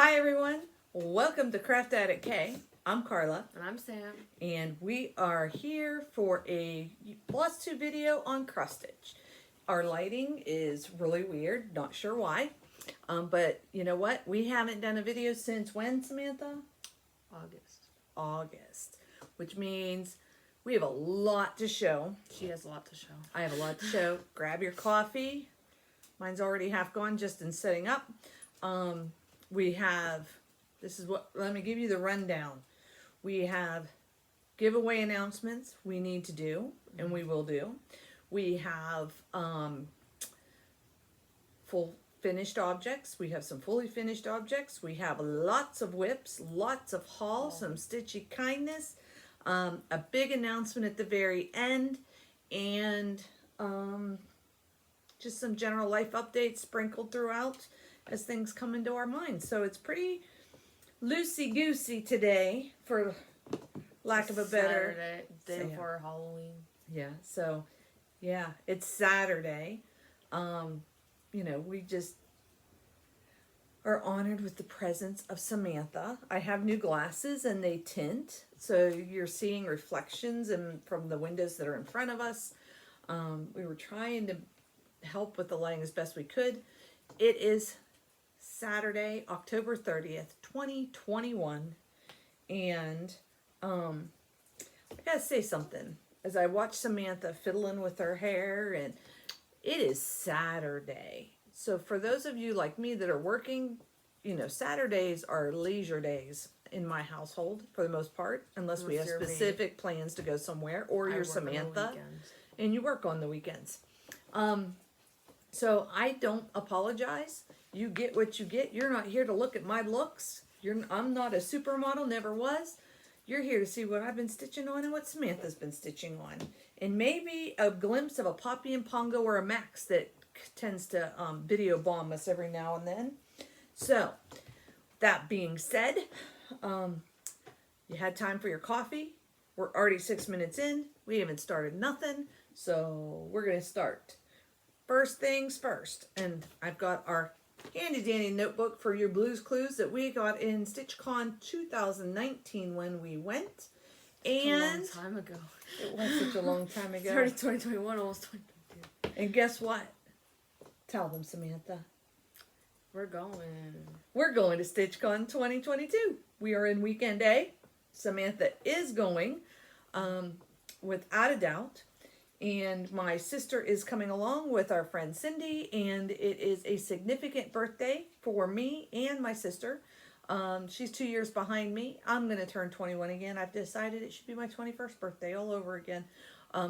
Hi everyone, welcome to Craft Addict K. I'm Carla. And I'm Sam. And we are here for a FLOSSTUBE video on cross stitch. Our lighting is really weird, not sure why. But you know what? We haven't done a video since when, Samantha? August. Which means we have a lot to show. She has a lot to show. I have a lot to show. Grab your coffee. Mine's already half gone just in setting up. We have, let me give you the rundown. We have giveaway announcements we need to do, and we will do. We have full finished objects. We have some fully finished objects. We have lots of WIPS, lots of hauls, some Stitchy kindness, a big announcement at the very end, and just some general life updates sprinkled throughout as things come into our minds. So it's pretty loosey-goosey today, for lack of a better... Saturday, day before Halloween. Yeah, so, yeah, it's Saturday. You know, we just are honored with the presence of Samantha. I have new glasses and they tint, so you're seeing reflections from the windows that are in front of us. We were trying to help with the lighting as best we could. It is Saturday, October 30th, 2021, and I gotta say something. As I watch Samantha fiddling with her hair, and it is Saturday. So for those of you like me that are working, you know, Saturdays are leisure days in my household for the most part, unless we have specific plans to go somewhere, or you're Samantha and you work on the weekends. So I don't apologize. You get what you get. You're not here to look at my looks. I'm not a supermodel, never was. You're here to see what I've been stitching on and what Samantha's been stitching on. And maybe a glimpse of a Poppy and Pongo or a Max that tends to video bomb us every now and then. So, that being said, you had time for your coffee. We're already 6 minutes in. We haven't started nothing. So, we're going to start. First things first. And I've got our handy dandy notebook for your Blues Clues that we got in StitchCon 2019 when we went. And a long time ago. It was such a long time ago. Started 2021, almost 2022. And guess what? Tell them, Samantha. We're going to StitchCon 2022. We are in weekend A. Samantha is going, without a doubt. And my sister is coming along with our friend Cindy, and it is a significant birthday for me and my sister. She's 2 years behind me. I'm going to turn 21 again. I've decided it should be my 21st birthday all over again.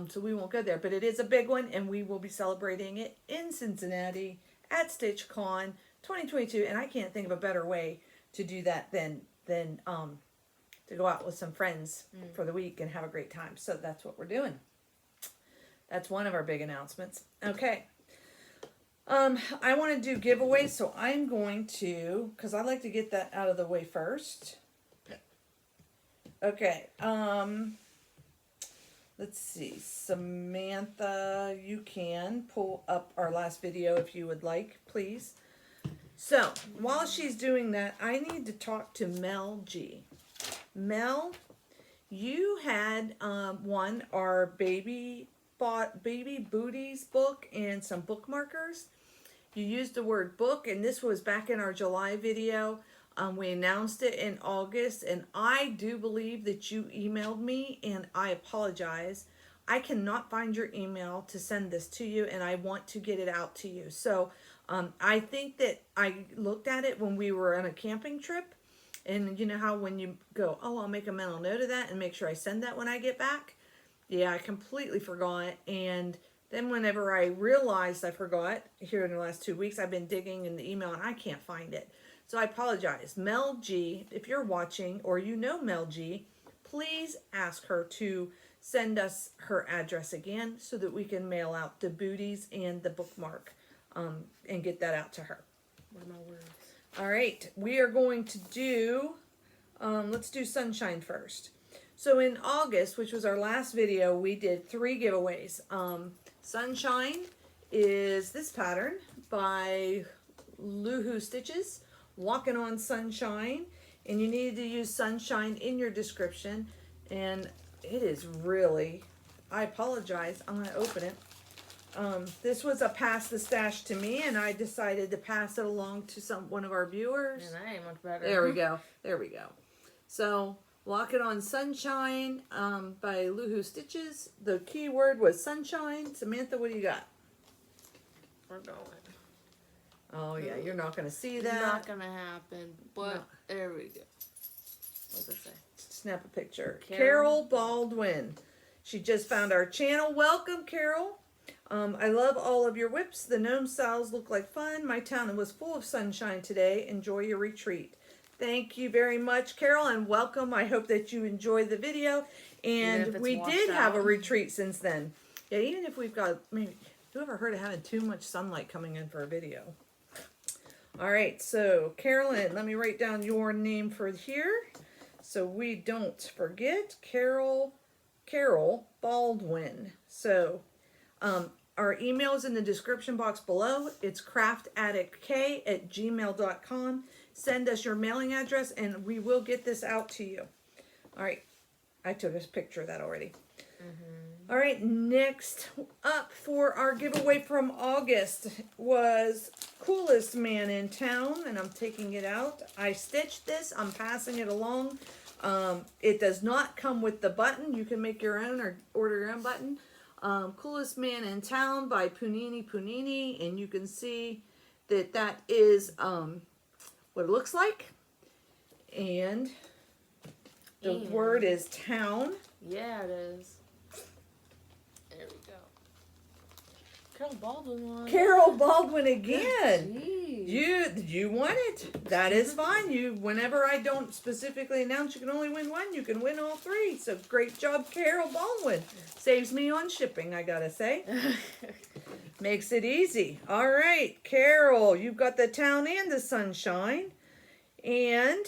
So we won't go there, but it is a big one, and we will be celebrating it in Cincinnati at StitchCon 2022. And I can't think of a better way to do that than to go out with some friends for the week and have a great time. So that's what we're doing. That's one of our big announcements. Okay. I want to do giveaways, so I'm going to, because I like to get that out of the way first. Okay. Let's see. Samantha, you can pull up our last video if you would like, please. So, while she's doing that, I need to talk to Mel G. Mel, you had won our Baby Booties book and some bookmarkers. You used the word book, and this was back in our July video. We announced it in August, and I do believe that you emailed me, and I apologize. I cannot find your email to send this to you, and I want to get it out to you. So I think that I looked at it when we were on a camping trip, and you know how when you go, oh, I'll make a mental note of that and make sure I send that when I get back. Yeah, I completely forgot, and then whenever I realized I forgot, here in the last 2 weeks, I've been digging in the email, and I can't find it. So I apologize. Mel G, if you're watching, or you know Mel G, please ask her to send us her address again so that we can mail out the booties and the bookmark and get that out to her. What are my words? All right, we are going to do, let's do Sunshine first. So in August, which was our last video, we did 3 giveaways. Sunshine is this pattern by Luhu Stitches. Walking on Sunshine, and you needed to use sunshine in your description. And it is really, I apologize, I'm going to open it. This was a pass the stash to me, and I decided to pass it along to one of our viewers. And that ain't much better. There we go. There we go. So, Walking on Sunshine by Loohoo Stitches. The key word was sunshine. Samantha, what do you got? We're going. Oh, yeah, you're not going to see that. Not gonna happen, but there we go. What does it say? Snap a picture. Carol. Carol Baldwin. She just found our channel. Welcome, Carol. I love all of your WIPS. The gnome styles look like fun. My town was full of sunshine today. Enjoy your retreat. Thank you very much, Carol, and welcome. I hope that you enjoyed the video. And we did have a retreat since then. Yeah, even if we've got, maybe, who ever heard of having too much sunlight coming in for a video? All right, so Carolyn, let me write down your name for here so we don't forget. Carol Baldwin. So, our email is in the description box below. It's craftaddictk@gmail.com. Send us your mailing address and we will get this out to you. All right. I took a picture of that already. All right. Next up for our giveaway from August was Coolest Man in Town. And I'm taking it out. I stitched this. I'm passing it along. It does not come with the button. You can make your own or order your own button. Coolest Man in Town by Punini, and you can see that that is what it looks like, and the word is town. Yeah, it is. There we go. Carol Baldwin one. Carol Baldwin again. Jeez. You won it. That is fine. Whenever I don't specifically announce you can only win one, you can win all three. So great job, Carol Baldwin. Saves me on shipping, I gotta say. Makes it easy. All right, Carol, you've got the town and the sunshine. And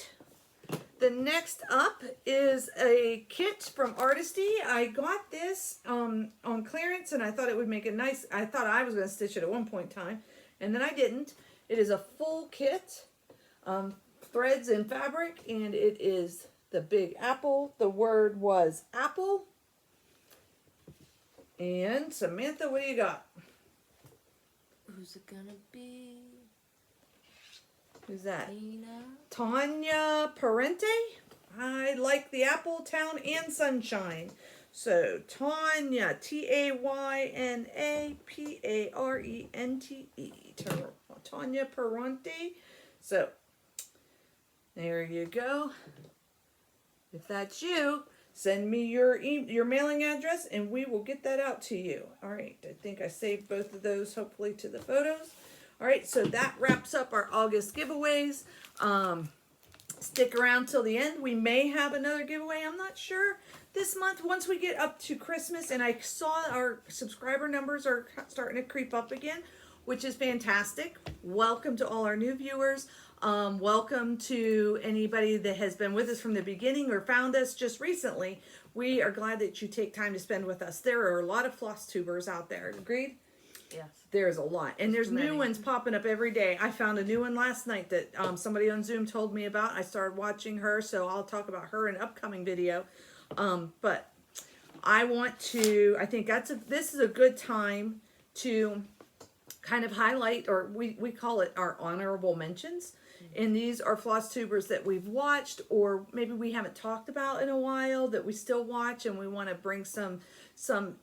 the next up is a kit from Artisty. I got this on clearance, and I thought it would make it nice. I thought I was going to stitch it at one point in time, and then I didn't. It is a full kit, threads and fabric, and it is the big apple. The word was apple. And Samantha, what do you got? Who's it gonna be? Who's that? Tina? Tanya Parente. I like the apple, town, and sunshine. So Tanya, Tanya Parente. Tanya Parente. So there you go. If that's you, send me your mailing address and we will get that out to you. All right, I think I saved both of those hopefully to the photos. All right, so that wraps up our August giveaways. Stick around till the end. We may have another giveaway. I'm not sure this month. Once we get up to Christmas, and I saw our subscriber numbers are starting to creep up again, which is fantastic. Welcome to all our new viewers. Welcome to anybody that has been with us from the beginning or found us just recently. We are glad that you take time to spend with us. There are a lot of Flosstubers out there. Agreed? Yes. There's a lot. And there's Many. new ones popping up every day. I found a new one last night that somebody on Zoom told me about. I started watching her, so I'll talk about her in an upcoming video. But I think this is a good time to kind of highlight, or we call it our honorable mentions. And these are Flosstubers that we've watched, or maybe we haven't talked about in a while that we still watch, and we want to bring some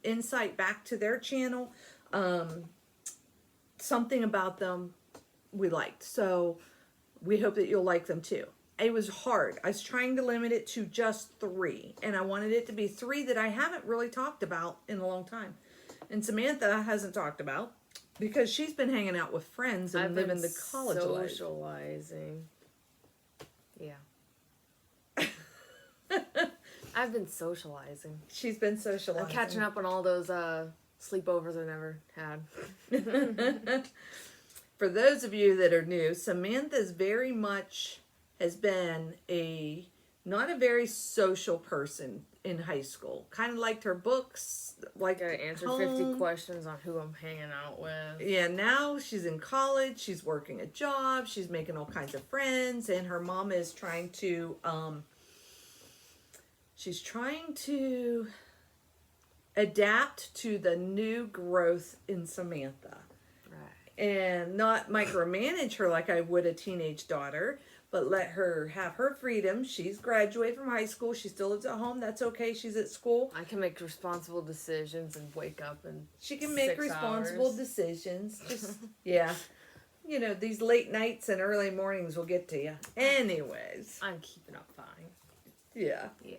insight back to their channel. Something about them we liked, so we hope that you'll like them too. It was hard. I was trying to limit it to just 3, and I wanted it to be 3 that I haven't really talked about in a long time, and Samantha hasn't talked about because she's been hanging out with friends and living the college life. Socializing. Yeah. I've been socializing. She's been socializing. I'm catching up on all those sleepovers I never had. For those of you that are new, Samantha's very much has been a not a very social person in high school. Kind of liked her books, like Gotta answer home. 50 questions on who I'm hanging out with. Yeah, now she's in college, she's working a job, she's making all kinds of friends, and her mom is trying to, she's trying to adapt to the new growth in Samantha. Right. And not micromanage her like I would a teenage daughter, but let her have her freedom. She's graduated from high school. She still lives at home. That's okay. She's at school. I can make responsible decisions and wake up and She can make 6 responsible hours. decisions. Just, yeah. You know, these late nights and early mornings will get to you. Anyways. I'm keeping up fine. Yeah. Yeah.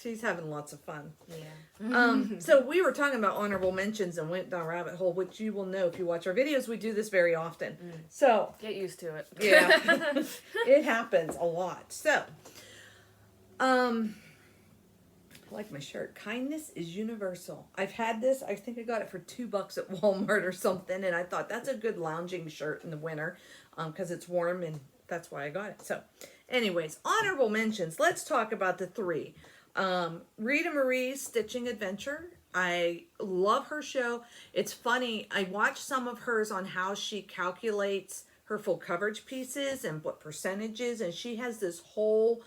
She's having lots of fun. Yeah. So we were talking about honorable mentions and went down a rabbit hole, which you will know if you watch our videos. We do this very often. So Get used to it. yeah, it happens a lot. So, I like my shirt. Kindness is universal. I've had this. I think I got it for $2 at Walmart or something, and I thought that's a good lounging shirt in the winter, because it's warm, and that's why I got it. So, anyways, honorable mentions. Let's talk about the 3. Rita Marie's Stitching Adventure. I love her show. It's funny. I watched some of hers on how she calculates her full coverage pieces and what percentages, and she has this whole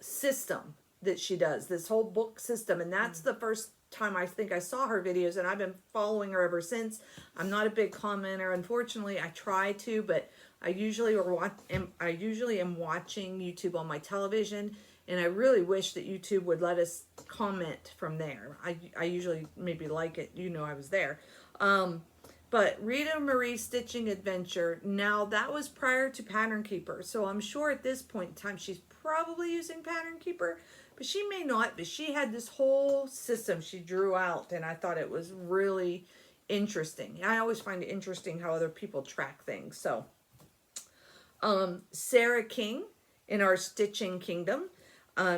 system that she does, this whole book system, and that's the first time I think I saw her videos, and I've been following her ever since. I'm not a big commenter, unfortunately. I try to, but I usually am watching YouTube on my television, and I really wish that YouTube would let us comment from there. I usually maybe like it, you know, I was there. But Rita Marie's Stitching Adventure, now that was prior to Pattern Keeper, so I'm sure at this point in time she's probably using Pattern Keeper, but she may not. But she had this whole system she drew out, and I thought it was really interesting. I always find it interesting how other people track things. So Sarah King in our Stitching Kingdom.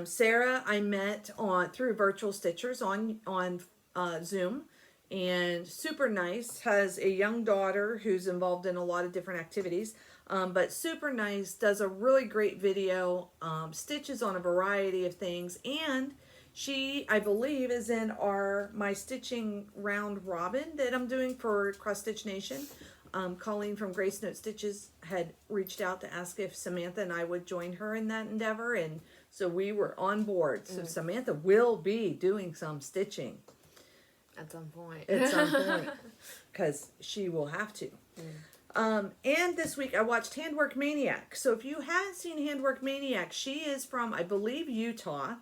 Sarah I met through Virtual Stitchers on Zoom, and super nice. Has a young daughter who's involved in a lot of different activities, but super nice. Does a really great video, stitches on a variety of things, and she, I believe, is in my stitching round robin that I'm doing for Cross Stitch Nation. Colleen from Grace Note Stitches had reached out to ask if Samantha and I would join her in that endeavor, and so we were on board. So Samantha will be doing some stitching At some point. Because she will have to. And this week I watched Handwork Maniac. So if you haven't seen Handwork Maniac, she is from, I believe, Utah.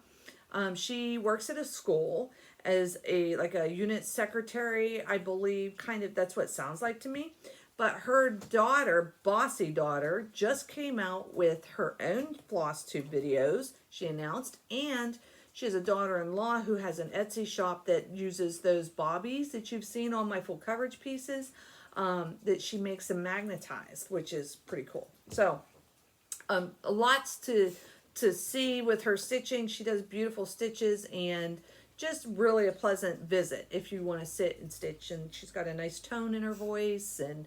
She works at a school as a unit secretary, I believe. Kind of, that's what it sounds like to me. But her daughter, bossy daughter, just came out with her own FLOSSTUBE videos, she announced, and she has a daughter-in-law who has an Etsy shop that uses those bobbies that you've seen on my full coverage pieces, that she makes them magnetized, which is pretty cool. So, lots to see with her stitching. She does beautiful stitches, and just really a pleasant visit if you want to sit and stitch. And she's got a nice tone in her voice, and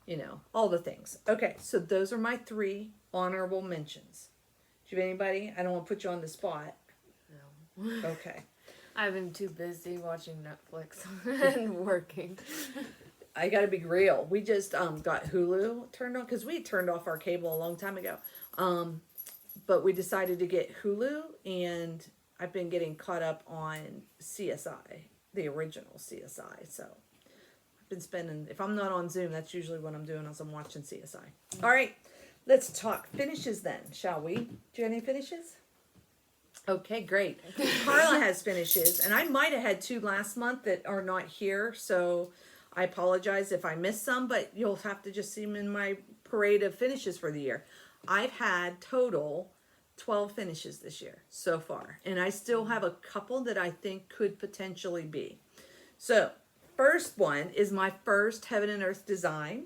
you know, all the things. Okay, so those are my 3 honorable mentions. Do you have anybody? I don't want to put you on the spot. No. Okay. I've been too busy watching Netflix and working. I gotta be real. We just got Hulu turned on, because we had turned off our cable a long time ago. But we decided to get Hulu, and I've been getting caught up on CSI, the original CSI. So I've been spending, if I'm not on Zoom, that's usually what I'm doing, as I'm watching CSI. All right, let's talk finishes then, shall we? Do you have any finishes? Okay, great. Carla has finishes, and I might have had 2 last month that are not here, so I apologize if I missed some, but you'll have to just see them in my parade of finishes for the year. I've had total 12 finishes this year so far, and I still have a couple that I think could potentially be. So, first one is my first Heaven and Earth design,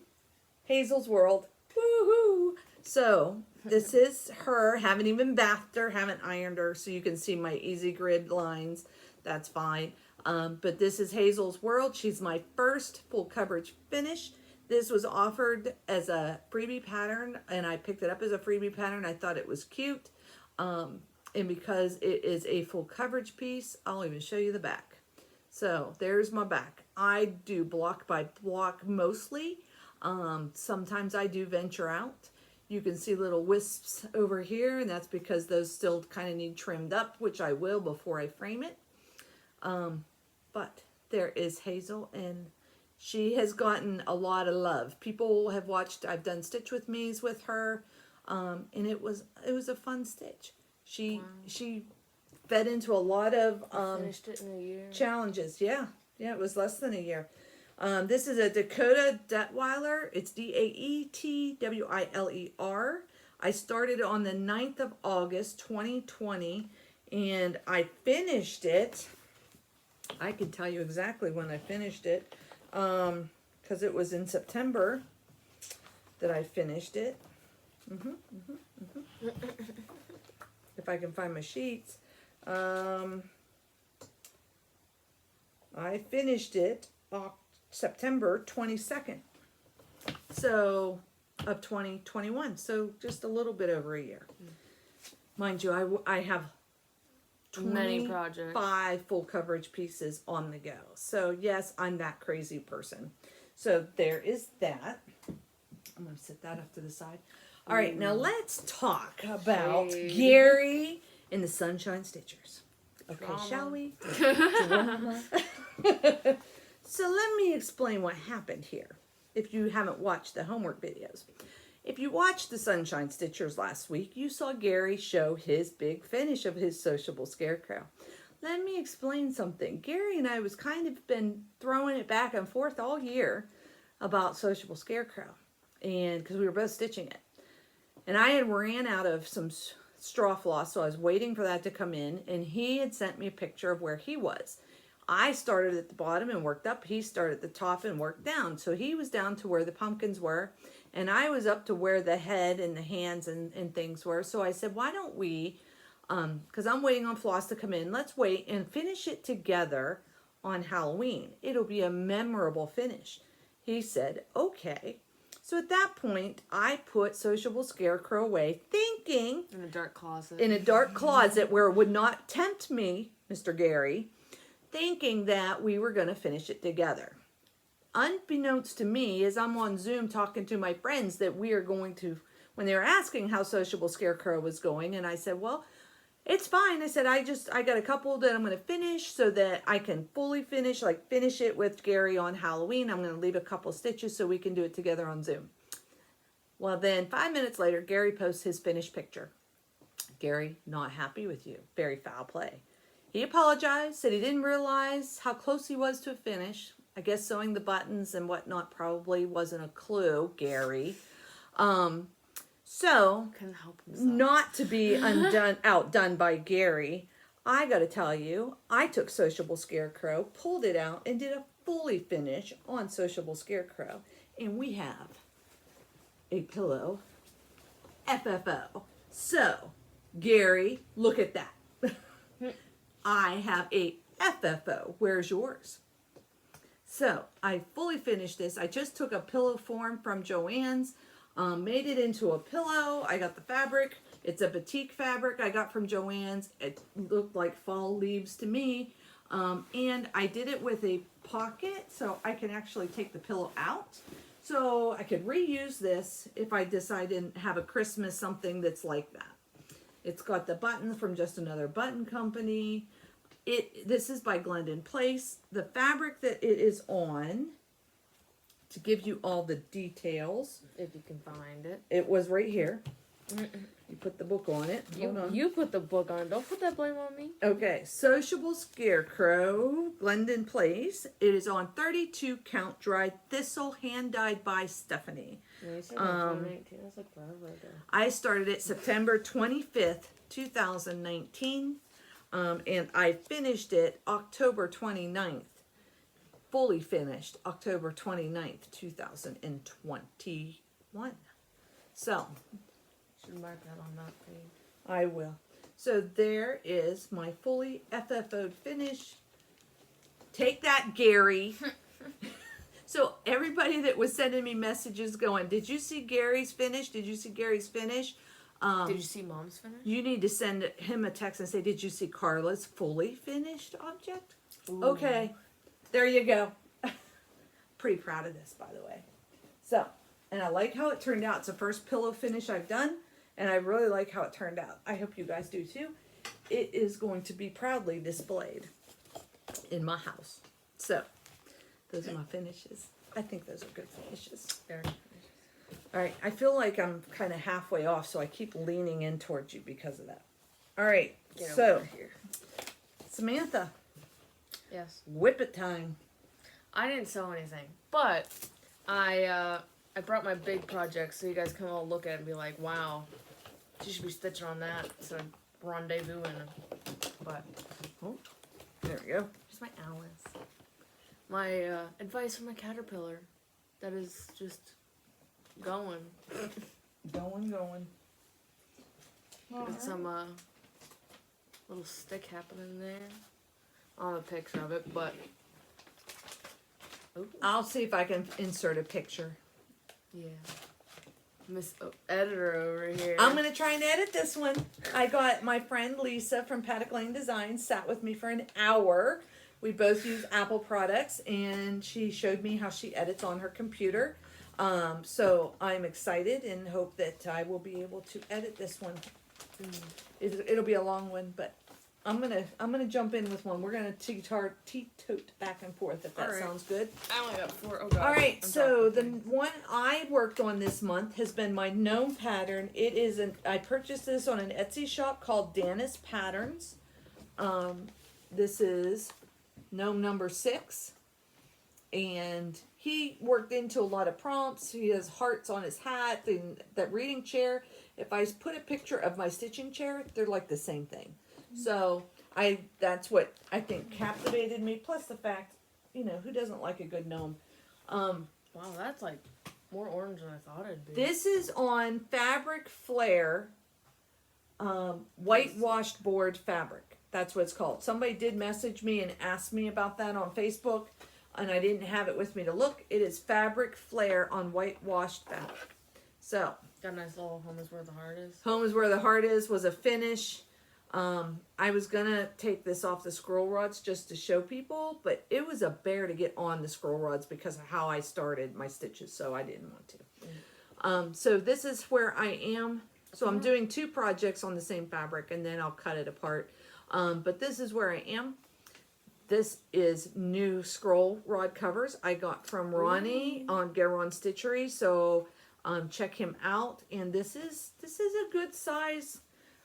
Hazel's World. Woohoo! So, this is her. Haven't even bathed her, haven't ironed her, so you can see my easy grid lines. That's fine. But this is Hazel's World. She's my first full coverage finish. This was offered as a freebie pattern, and I picked it up as a freebie pattern. I thought it was cute. And because it is a full coverage piece, I'll even show you the back. So there's my back. I do block by block mostly. Sometimes I do venture out. You can see little wisps over here, and that's because those still kind of need trimmed up, which I will before I frame it. But there is Hazel, and she has gotten a lot of love. People have watched, I've done Stitch with Me's with her, and it was a fun stitch. She fed into a lot of Finished it in a year. challenges. Yeah, it was less than a year. This is a Dakota Detweiler. It's Daetwiler. I started on the 9th of August, 2020, and I finished it. I can tell you exactly when I finished it, because it was in September that I finished it. If I can find my sheets. I finished it September 22nd, so of 2021. So just a little bit over a year. Mind you, I have Many projects. 5 full coverage pieces on the go. So yes, I'm that crazy person. So there is that. I'm going to set that up to the side. All right, now let's talk about Gary and the Sunshine Stitchers. Okay, Drama. shall we? Drama. So let me explain what happened here, if you haven't watched the homework videos. If you watched the Sunshine Stitchers last week, you saw Gary show his big finish of his sociable scarecrow. Let me explain something. Gary and I was kind of been throwing it back and forth all year about sociable scarecrow, and because we were both stitching it. And I had ran out of some straw floss, so I was waiting for that to come in, and he had sent me a picture of where he was. I started at the bottom and worked up. He started at the top and worked down. So he was down to where the pumpkins were, and I was up to where the head and the hands and things were. So I said, why don't we, because I'm waiting on floss to come in, let's wait and finish it together on Halloween. It'll be a memorable finish. He said, okay. So at that point, I put Sociable Scarecrow away, thinking... In a dark closet. In a dark closet where it would not tempt me, Mr. Gary, thinking that we were going to finish it together. Unbeknownst to me, as I'm on Zoom talking to my friends, that we are going to... When they were asking how Sociable Scarecrow was going, and I said, well, it's fine. I said, I got a couple that I'm going to finish so that I can fully finish it with Gary on Halloween. I'm going to leave a couple stitches so we can do it together on Zoom. Well, then 5 minutes later, Gary posts his finished picture. Gary, not happy with you. Very foul play. He apologized, said he didn't realize how close he was to a finish. I guess sewing the buttons and whatnot probably wasn't a clue, Gary. So, Couldn't help himself. not to be outdone by Gary, I gotta tell you, I took Sociable Scarecrow, pulled it out, and did a fully finish on Sociable Scarecrow. And we have a pillow FFO. So, Gary, look at that. I have a FFO. Where's yours? So, I fully finished this. I just took a pillow form from Joann's, made it into a pillow. I got the fabric. It's a batik fabric I got from Joann's. It looked like fall leaves to me. And I did it with a pocket, so I can actually take the pillow out. So I could reuse this if I decide to have a Christmas something that's like that. It's got the buttons from Just Another Button Company. This is by Glendon Place. The fabric that it is on, to give you all the details, If you can find it. it was right here. You put the book on it. Hold on. You put the book on. Don't put that blame on me. Okay, Sociable Scarecrow, Glendon Place. It is on 32 count dried thistle, hand dyed by Stephanie. Yeah, you said 2019. That's like forever ago. I started it September 25th, 2019, and I finished it October 29th. Fully finished October 29th, 2021. So, Should mark that on that page. I will. So there is my fully FFO'd finish. Take that, Gary. So everybody that was sending me messages going, did you see Gary's finish? Did you see Gary's finish? Did you see Mom's finish? You need to send him a text and say, did you see Carla's fully finished object? Ooh. Okay, there you go. Pretty proud of this, by the way. So, and I like how it turned out. It's the first pillow finish I've done, and I really like how it turned out. I hope you guys do too. It is going to be proudly displayed in my house. So, those are my finishes. I think those are good finishes. There. All right, I feel like I'm kind of halfway off, so I keep leaning in towards you because of that. All right, Get so over here. Samantha, Yes. whip it time. I didn't sew anything, but I brought my big project so you guys can all look at it and be like, wow, she should be stitching on that instead of rendezvousing. But Oh, there we go. here's my Alice. My advice from a caterpillar that is just going. Going. Got some little stick happening there. I don't have a picture of it, but I'll see if I can insert a picture. yeah. Miss Editor over here. I'm going to try and edit this one. I got my friend Lisa from Paddock Lane Designs sat with me for an hour. We both use Apple products, and she showed me how she edits on her computer. So I'm excited and hope that I will be able to edit this one. It'll be a long one, but I'm gonna jump in with one. We're gonna teetote back and forth if that All right. sounds good. I only got 4. Oh god. All right, I'm so the talking. one I worked on this month has been my gnome pattern. It is I purchased this on an Etsy shop called Danis Patterns. This is gnome number 6, and he worked into a lot of prompts. He has hearts on his hat and that reading chair. If I put a picture of my stitching chair, they're like the same thing. So that's what I think captivated me. Plus the fact, who doesn't like a good gnome? Wow, that's like more orange than I thought it'd be. This is on Fabric Flare, whitewashed board fabric. That's what it's called. Somebody did message me and ask me about that on Facebook, and I didn't have it with me to look. It is Fabric Flare on whitewashed fabric. So Got a nice little home is where the heart is. Home is Where the Heart Is was a finish. I was gonna take this off the scroll rods just to show people, but it was a bear to get on the scroll rods because of how I started my stitches, so I didn't want to. So this is where I am. So I'm doing 2 projects on the same fabric, and then I'll cut it apart. But this is where I am. This is new scroll rod covers I got from Ronnie on Garon Stitchery. So check him out. And this is a good size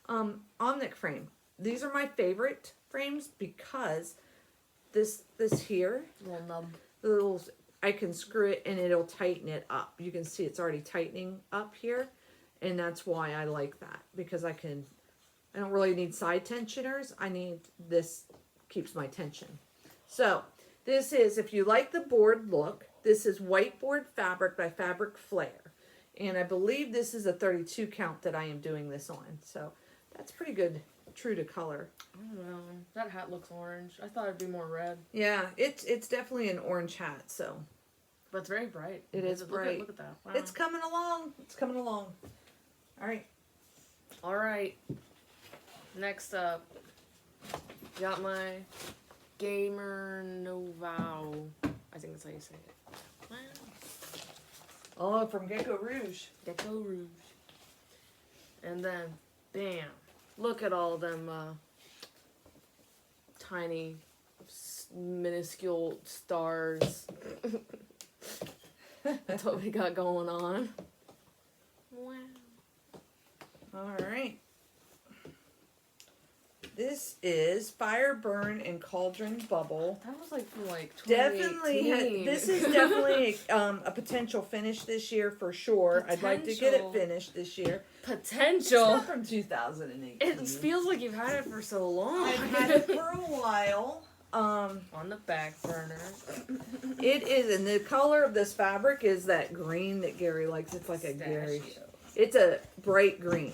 Omnic frame. These are my favorite frames because this here, Little nub. the little, I can screw it and it'll tighten it up. You can see it's already tightening up here, and that's why I like that, because I don't really need side tensioners. I need this, keeps my tension. So this is, if you like the board look, this is whiteboard fabric by Fabric Flare, and I believe this is a 32 count that I am doing this on. So that's pretty good, true to color. I don't know. That hat looks orange. I thought it'd be more red. Yeah, it's definitely an orange hat. So But it's very bright. it is bright. Look at that. Wow. It's coming along. It's coming along. All right. All right. Next up, got my Gamer Novau. I think that's how you say it. Wow. Oh, from Gecko Rouge. Gecko Rouge. And then, bam. Look at all them tiny, minuscule stars. That's what we got going on. Wow. All right. This is Fire Burn and Cauldron Bubble. That was like from like 2018. Definitely, this is definitely a potential finish this year for sure. I'd like to get it Potential. finished this year. Potential. It's not from 2018. It feels like you've had it for so long. I've had it for a while. On the back burner. It is, and the color of this fabric is that green that Gary likes. It's like a Gary. It's a bright green.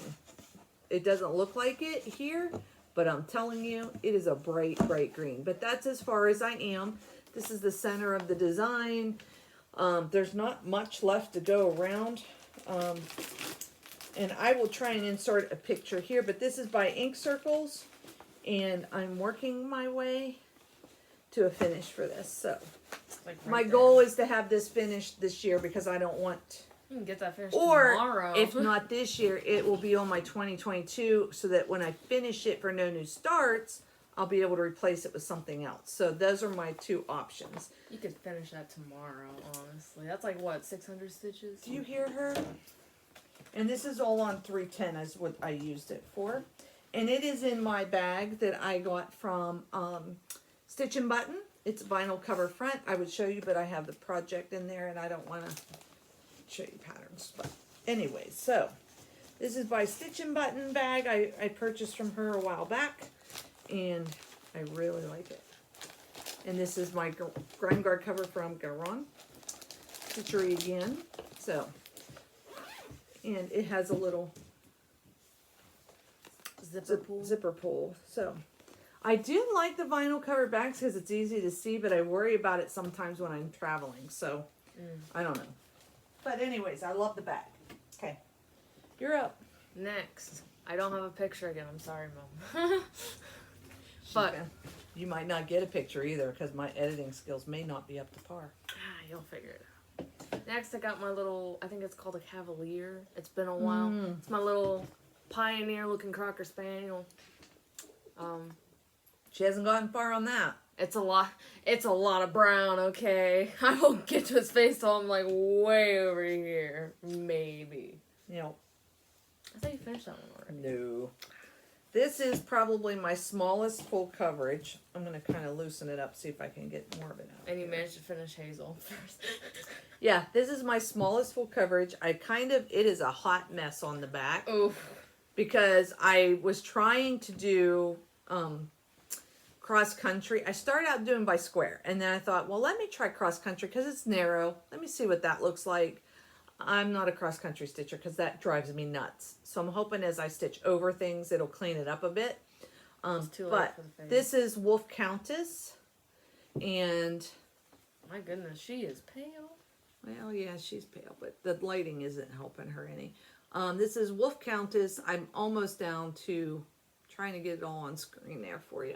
It doesn't look like it here, but I'm telling you, it is a bright, bright green. But that's as far as I am. This is the center of the design. There's not much left to go around. And I will try and insert a picture here, but this is by Ink Circles, and I'm working my way to a finish for this. So Like right my there. goal is to have this finished this year because I don't want, You can get that finished or tomorrow. if not this year, it will be on my 2022 so that when I finish it for No New Starts, I'll be able to replace it with something else. So those are my two options. You could finish that tomorrow, honestly. That's like, what, 600 stitches? Do you hear her? And this is all on 310 is what I used it for. And it is in my bag that I got from Stitch and Button. It's vinyl cover front. I would show you, but I have the project in there and I don't want to show you patterns. But anyway, so this is by Stitch and Button bag. I purchased from her a while back and I really like it. And this is my grime guard cover from Garon. Stitchery again. So, and it has a little zipper pull. So, I do like the vinyl cover bags because it's easy to see, but I worry about it sometimes when I'm traveling. So, I don't know. But anyways, I love the bag. Okay, you're up. Next. I don't have a picture again. I'm sorry, Mom. But you might not get a picture either because my editing skills may not be up to par. you'll figure it out. Next, I got my little, I think it's called a Cavalier. It's been a while. It's my little pioneer-looking Cocker Spaniel. She hasn't gotten far on that. It's a lot of brown, okay? I won't get to his face till I'm like way over here. Maybe. You know. I thought you finished that one already. No. This is probably my smallest full coverage. I'm going to kind of loosen it up, see if I can get more of it out. And you managed to finish Hazel first. Yeah, this is my smallest full coverage. It is a hot mess on the back. Oof. Because I was trying to do cross country. I started out doing by square. And then I thought, well, let me try cross country because it's narrow. Let me see what that looks like. I'm not a cross country stitcher because that drives me nuts. So I'm hoping as I stitch over things, it'll clean it up a bit. It's too late But for the face. this is Wolf Countess. And, My goodness, she is pale. well, yeah, she's pale, but the lighting isn't helping her any. This is Wolf Countess. I'm almost down to trying to get it all on screen there for you.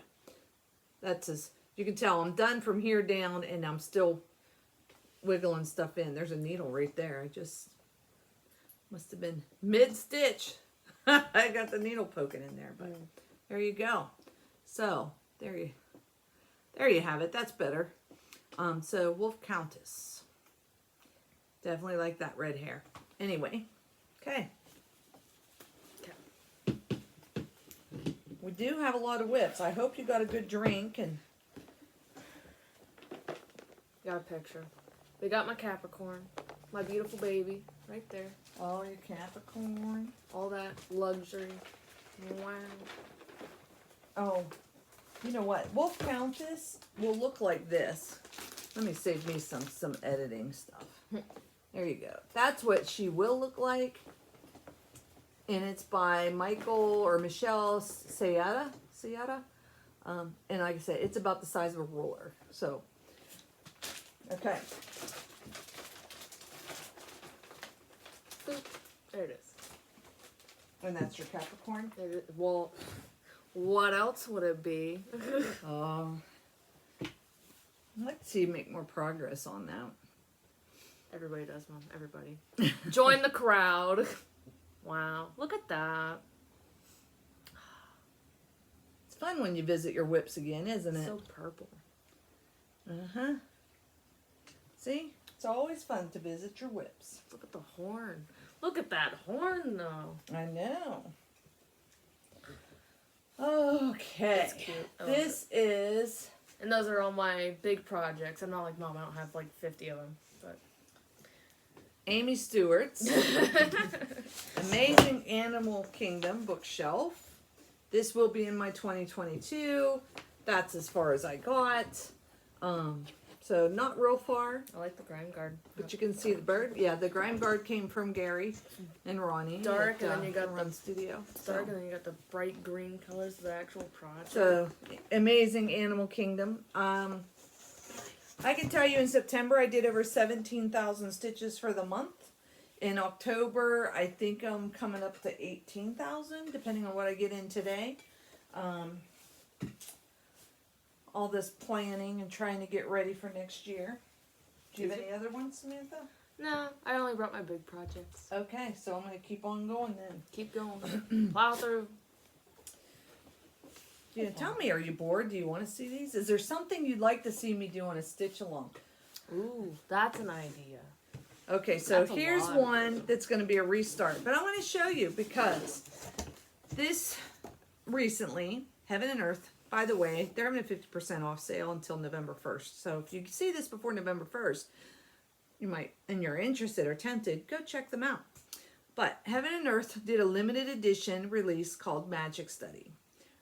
That's as you can tell, I'm done from here down and I'm still wiggling stuff in. There's a needle right there. I just must have been mid-stitch. I got the needle poking in there, but there you go. So there you have it. That's better. So Wolf Countess. Definitely like that red hair. Anyway, okay. We do have a lot of whips. I hope you got a good drink and Got a picture. We got my Capricorn. My beautiful baby. Right there. all your Capricorn. All that luxury. Wow. Oh, you know what? Wolf Countess will look like this. Let me save me some editing stuff. There you go. That's what she will look like. And it's by Michael or Michelle Sayata. And like I said, it's about the size of a ruler. So, okay. There it is. And that's your Capricorn? Well, what else would it be? Let's see, make more progress on that. Everybody does, Mom. Everybody. Join the crowd. Wow. Look at that. It's fun when you visit your whips again, isn't it? So purple. Uh-huh. See? It's always fun to visit your whips. Look at the horn. Look at that horn, though. I know. Okay. It's cute. I love This is... And those are all my big projects. I'm not like, Mom, I don't have like 50 of them. But Amy Stewart's Amazing Animal Kingdom bookshelf. This will be in my 2022. That's as far as I got. So not real far, I like the grime guard. but you can see the bird. Yeah, the grime guard came from Gary and Ronnie. Dark, at, and then you got Run the Studio. Dark, and then you got the bright green colors of the actual project. So, Amazing Animal Kingdom. I can tell you in September I did over 17,000 stitches for the month. In October, I think I'm coming up to 18,000, depending on what I get in today. All this planning and trying to get ready for next year. Do you have any other ones, Samantha? No, I only brought my big projects. Okay, so I'm going to keep on going then. Keep going. Plow through. Yeah, tell me, are you bored? Do you want to see these? Is there something you'd like to see me do on a stitch along? Ooh, that's an idea. Okay, so That's a here's lot. one that's going to be a restart. But I want to show you because this recently, Heaven and Earth, by the way, they're having a 50% off sale until November 1st. So if you see this before November 1st, you might, and you're interested or tempted, go check them out. But Heaven and Earth did a limited edition release called Magic Study.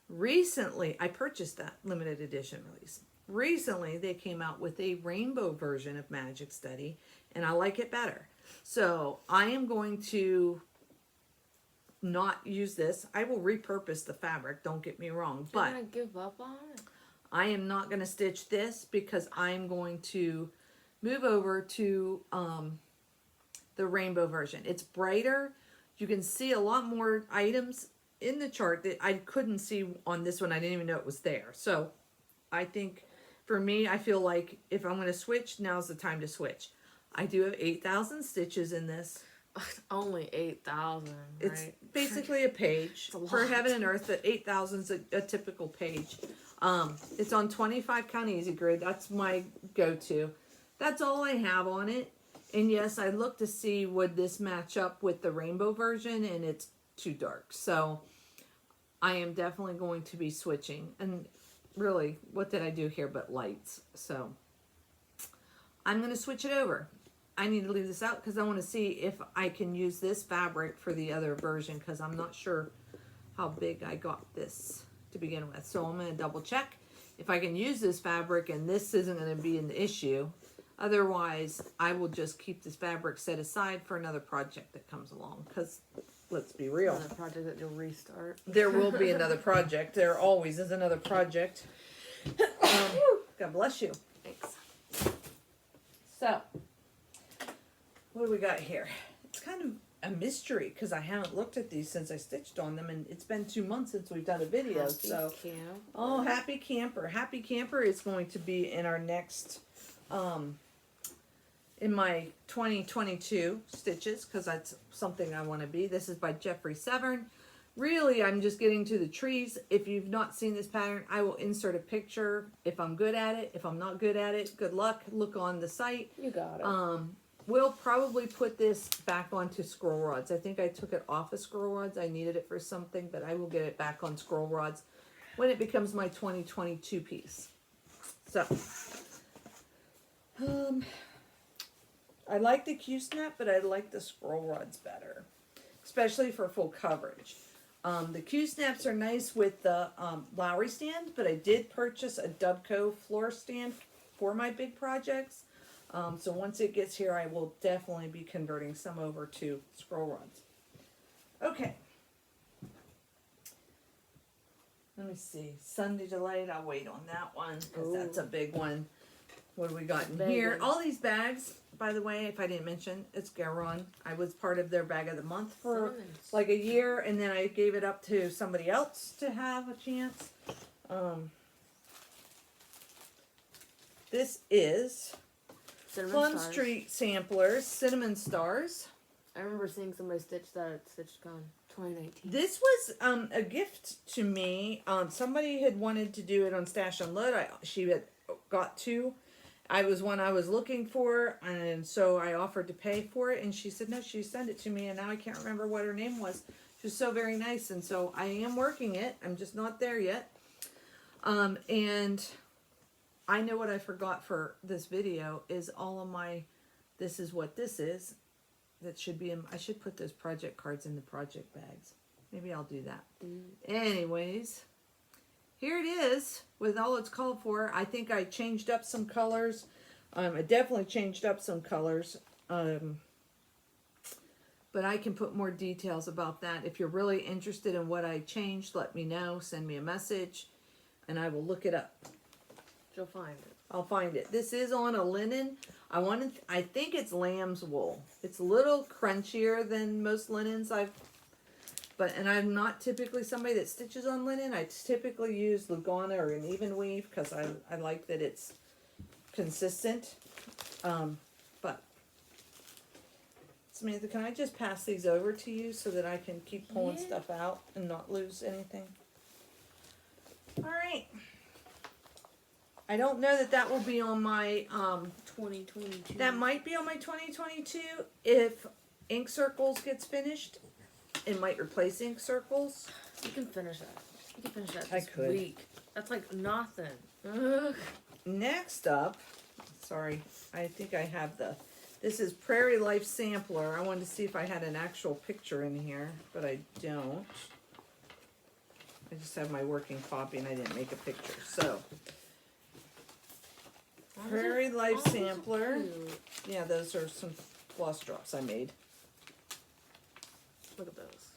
Recently, I purchased that limited edition release. Recently, they came out with a rainbow version of Magic Study, and I like it better. So I am going to not use this. I will repurpose the fabric, don't get me wrong, You're but gonna give up on it? I am not going to stitch this because I'm going to move over to the rainbow version. It's brighter. You can see a lot more items in the chart that I couldn't see on this one. I didn't even know it was there. So I think for me, I feel like if I'm going to switch, now's the time to switch. I do have 8,000 stitches in this. Only 8,000, right? It's basically a page. a For lot. Heaven and Earth, that 8,000 is a typical page. It's on 25 count easy grid. That's my go-to. That's all I have on it. And yes, I looked to see would this match up with the rainbow version, and it's too dark. So I am definitely going to be switching. And really, what did I do here but lights? So I'm going to switch it over. I need to leave this out because I want to see if I can use this fabric for the other version because I'm not sure how big I got this to begin with. So I'm going to double check if I can use this fabric, and this isn't going to be an issue. Otherwise, I will just keep this fabric set aside for another project that comes along because let's be real. Another project that you'll restart. There will be another project. There always is another project. God bless you. Thanks. So, what do we got here? It's kind of a mystery because I haven't looked at these since I stitched on them, and it's been 2 months since we've done a video. Happy So, camp. oh, Happy Camper. Happy Camper is going to be in our next, in my 2022 stitches because that's something I want to be. This is by Jeffrey Severn. Really, I'm just getting to the trees. If you've not seen this pattern, I will insert a picture if I'm good at it. If I'm not good at it, good luck. Look on the site. You got it. We'll probably put this back onto scroll rods. I think I took it off of scroll rods. I needed it for something, but I will get it back on scroll rods when it becomes my 2022 piece. So, I like the Q-snap, but I like the scroll rods better, especially for full coverage. The Q-snaps are nice with the Lowry stand, but I did purchase a Dubco floor stand for my big projects. So once it gets here, I will definitely be converting some over to scroll rods. Okay. Let me see. Sunday Delight, I'll wait on that one because that's a big one. What do we got in Big here? one. All these bags, by the way, if I didn't mention, it's Garon. I was part of their bag of the month for Simmons. like a year, and then I gave it up to somebody else to have a chance. This is Cinnamon Plum stars. Street Samplers, Cinnamon Stars. I remember seeing somebody stitch that at StitchCon 2019. This was a gift to me. Somebody had wanted to do it on Stash Unload. She had got two. I was one I was looking for, and so I offered to pay for it, and she said no, she sent it to me, and now I can't remember what her name was. She was so very nice, and so I am working it. I'm just not there yet. And I know what I forgot for this video is all of my, this is what this is. That should be in, I should put those project cards in the project bags. Maybe I'll do that. Anyways, here it is with all it's called for. I think I changed up some colors. I definitely changed up some colors. But I can put more details about that. If you're really interested in what I changed, let me know. Send me a message and I will look it up. You'll find it. I'll find it. This is on a linen. I think it's lamb's wool. It's a little crunchier than most linens and I'm not typically somebody that stitches on linen. I typically use Lugana or an even weave because I like that it's consistent. But Samantha, can I just pass these over to you so that I can keep pulling stuff out and not lose anything? All right. I don't know that will be on my 2022. That might be on my 2022 if Ink Circles gets finished. It might replace Ink Circles. You can finish that. You can finish that I this could. week. That's like nothing. Ugh. Next up, sorry, I think I have this is Prairie Life Sampler. I wanted to see if I had an actual picture in here, but I don't. I just have my working copy and I didn't make a picture. So, Prairie Life Sampler. Yeah, those are some floss drops I made. Look at those.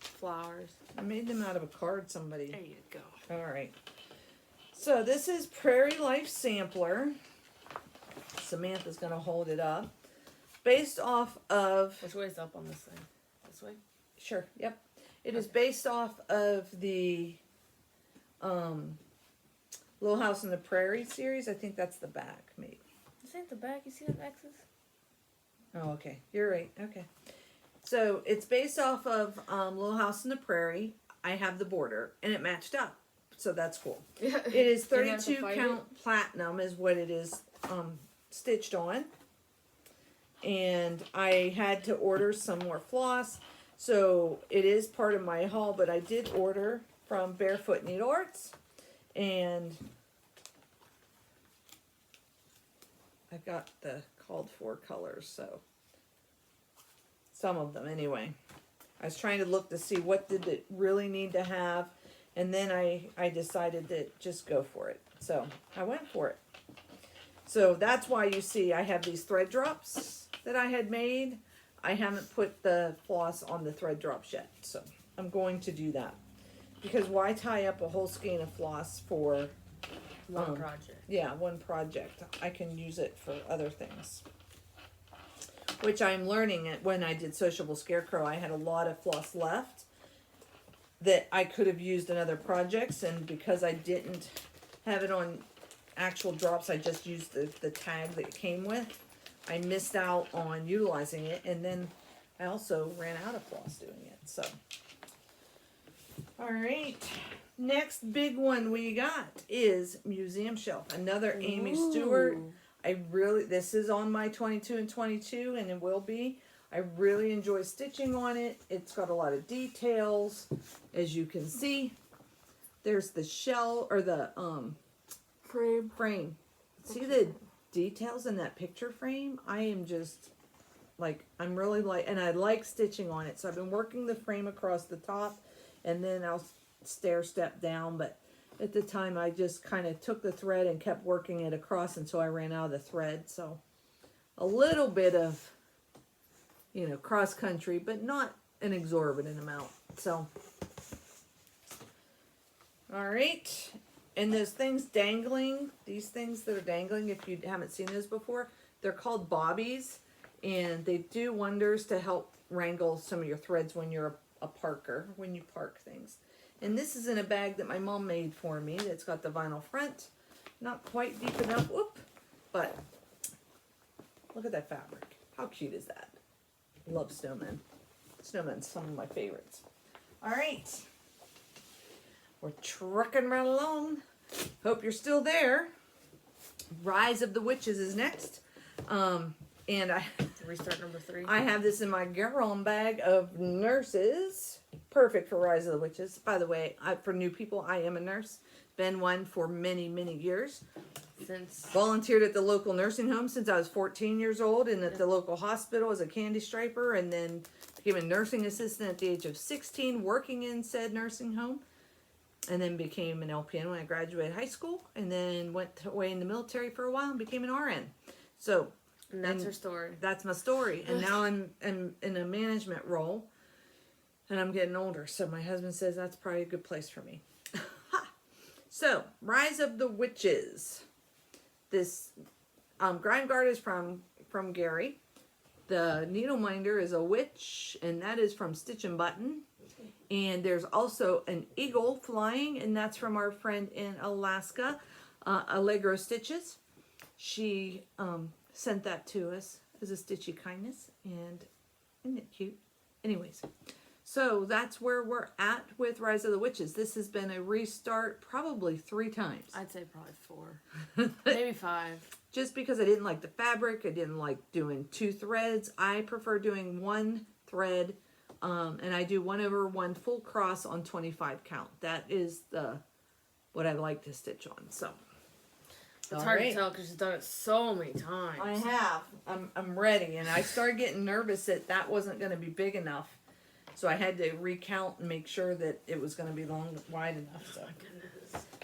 Flowers. I made them out of a card somebody. There you go. All right. So this is Prairie Life Sampler. Samantha's going to hold it up. Based off of... Which way is up on this thing? This way? Sure, yep. It is based off of the Little House on the Prairie series. I think that's the back, maybe. This ain't the back. You see them X's? Oh, okay. You're right. Okay. So it's based off of Little House on the Prairie. I have the border, and it matched up. So that's cool. Yeah. It is You have to 32 fight count platinum is what it is stitched on. And I had to order some more floss. So it is part of my haul, but I did order from Barefoot Needle Arts. And I got the called for colors, so some of them anyway. I was trying to look to see what did it really need to have, and then I decided to just go for it. So I went for it. So that's why you see I have these thread drops that I had made. I haven't put the floss on the thread drops yet, so I'm going to do that. Because why tie up a whole skein of floss for One project. Yeah, one project. I can use it for other things. Which I'm learning it when I did Sociable Scarecrow. I had a lot of floss left that I could have used in other projects, and because I didn't have it on actual drops, I just used the tag that it came with. I missed out on utilizing it, and then I also ran out of floss doing it. So, all right. Next big one we got is Museum Shelf. Another Amy Stewart. This is on my 22 and 22, and it will be. I really enjoy stitching on it. It's got a lot of details. As you can see, there's the shell, or the frame. See the details in that picture frame? I am just, I'm really and I like stitching on it. So I've been working the frame across the top, and then I'll stair step down, but at the time I just kind of took the thread and kept working it across until I ran out of the thread. So a little bit of, cross country, but not an exorbitant amount. So, all right. And those things dangling, these things that are dangling, if you haven't seen those before, they're called bobbies, and they do wonders to help wrangle some of your threads when you're a parker, when you park things. And this is in a bag that my mom made for me that's got the vinyl front. Not quite deep enough, but look at that fabric. How cute is that? Love snowmen. Snowmen's some of my favorites. All right. We're trucking right along. Hope you're still there. Rise of the Witches is next. And Restart number 3. I have this in my Garon bag of nurses. Perfect for Rise of the Witches. By the way, for new people, I am a nurse. Been one for many, many years. Volunteered at the local nursing home since I was 14 years old, and at the local hospital as a candy striper, and then became a nursing assistant at the age of 16, working in said nursing home, and then became an LPN when I graduated high school, and then went away in the military for a while and became an RN. So, and that's her story. That's my story. And now I'm in a management role, and I'm getting older. So my husband says that's probably a good place for me. So, Rise of the Witches. this grime guard is from Gary. The needle minder is a witch, and that is from Stitch and Button. And there's also an eagle flying, and that's from our friend in Alaska, Allegro Stitches. She sent that to us as a Stitchy kindness, and isn't it cute? Anyways, so that's where we're at with Rise of the Witches. This has been a restart probably 3 times. I'd say probably 4. Maybe 5. Just because I didn't like the fabric, I didn't like doing 2 threads. I prefer doing 1 thread, and I do 1/1 full cross on 25 count. That is what I like to stitch on. So it's hard to tell because you've done it so many times. I have. I'm ready, and I started getting nervous that wasn't going to be big enough, so I had to recount and make sure that it was going to be wide enough. So. My goodness.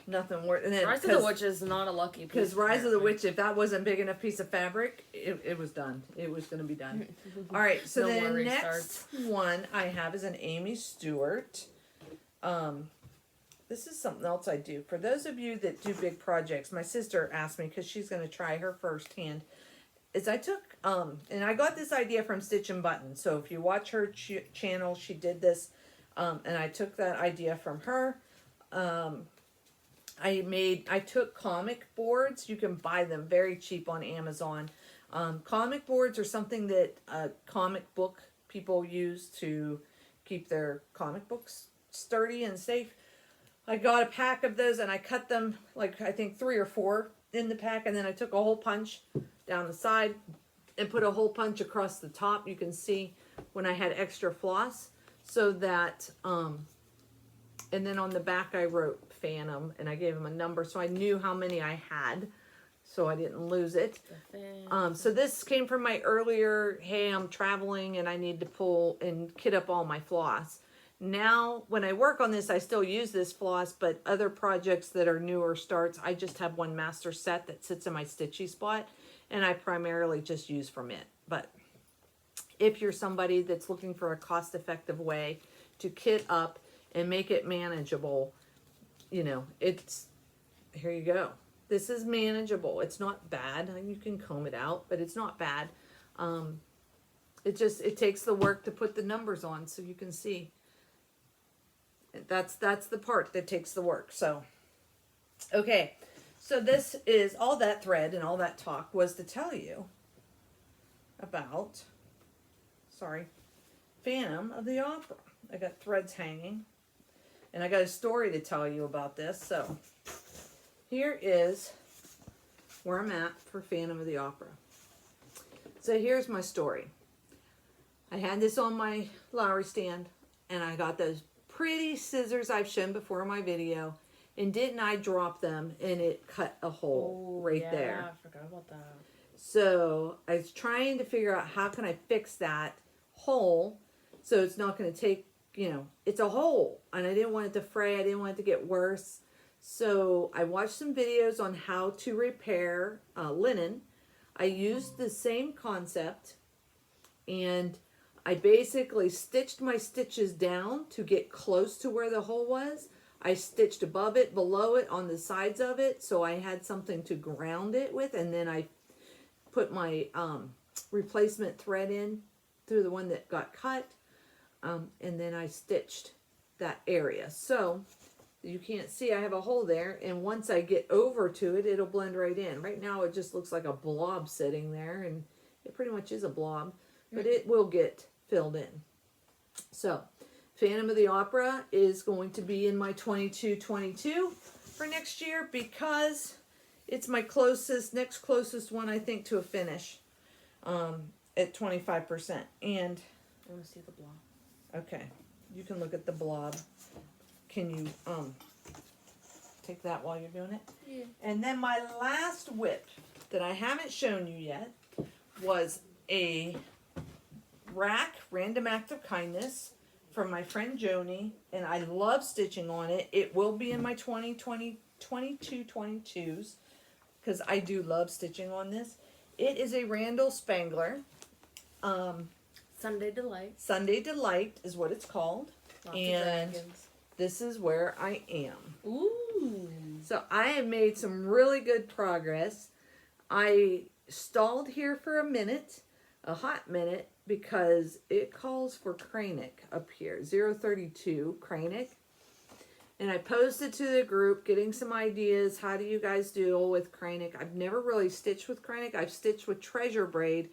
Nothing worse. Rise of the Witch is not a lucky piece. Because Rise of the Witch, if that wasn't big enough piece of fabric, it was done. It was going to be done. All right, so No the next one I have is an Amy Stewart. This is something else I do. For those of you that do big projects, my sister asked me, because she's going to try her firsthand, is I took, and I got this idea from Stitch and Button. So if you watch her channel, she did this, and I took that idea from her. I took comic boards. You can buy them very cheap on Amazon. Comic boards are something that comic book people use to keep their comic books sturdy and safe. I got a pack of those and I cut them like I think 3 or 4 in the pack, and then I took a hole punch down the side and put a hole punch across the top. You can see when I had extra floss, so that and then on the back I wrote Phantom, and I gave him a number so I knew how many I had, so I didn't lose it. So this came from my earlier, hey, I'm traveling and I need to pull and kit up all my floss. Now, when I work on this, I still use this floss, but other projects that are newer starts, I just have one master set that sits in my Stitchy spot, and I primarily just use from it. But if you're somebody that's looking for a cost-effective way to kit up and make it manageable, you know, here you go. This is manageable. It's not bad. You can comb it out, but it's not bad. It takes the work to put the numbers on so you can see. That's the part that takes the work. So, okay. So this is all that thread and all that talk was to tell you about, Phantom of the Opera. I got threads hanging, and I got a story to tell you about this. So here is where I'm at for Phantom of the Opera. So here's my story. I had this on my Lowry stand, and I got those pretty scissors I've shown before in my video, and didn't I drop them and it cut a hole there. I forgot about that. So I was trying to figure out how can I fix that hole so it's not going to take, it's a hole, and I didn't want it to fray. I didn't want it to get worse. So I watched some videos on how to repair linen. I used the same concept, and I basically stitched my stitches down to get close to where the hole was. I stitched above it, below it, on the sides of it, so I had something to ground it with, and then I put my replacement thread in through the one that got cut, and then I stitched that area. So you can't see I have a hole there, and once I get over to it, it'll blend right in. Right now it just looks like a blob sitting there, and it pretty much is a blob, but it will get filled in. So Phantom of the Opera is going to be in my 22-22 for next year, because it's my next closest one, I think, to a finish at 25%. And I want to see the blob. Okay, you can look at the blob. Can you take that while you're doing it? Yeah. And then my last whip that I haven't shown you yet was a rack, Random Act of Kindness, from my friend Joni, and I love stitching on it. It will be in my 22-22s, because I do love stitching on this. It is a Randall Spangler. Sunday Delight. Sunday Delight is what it's called. Lots and of dragons. This is where I am. Ooh. So I have made some really good progress. I stalled here for a minute, a hot minute, because it calls for Kranic up here, 032 Kranic. And I posted to the group, getting some ideas. How do you guys deal with Kranic? I've never really stitched with Kranic. I've stitched with Treasure Braid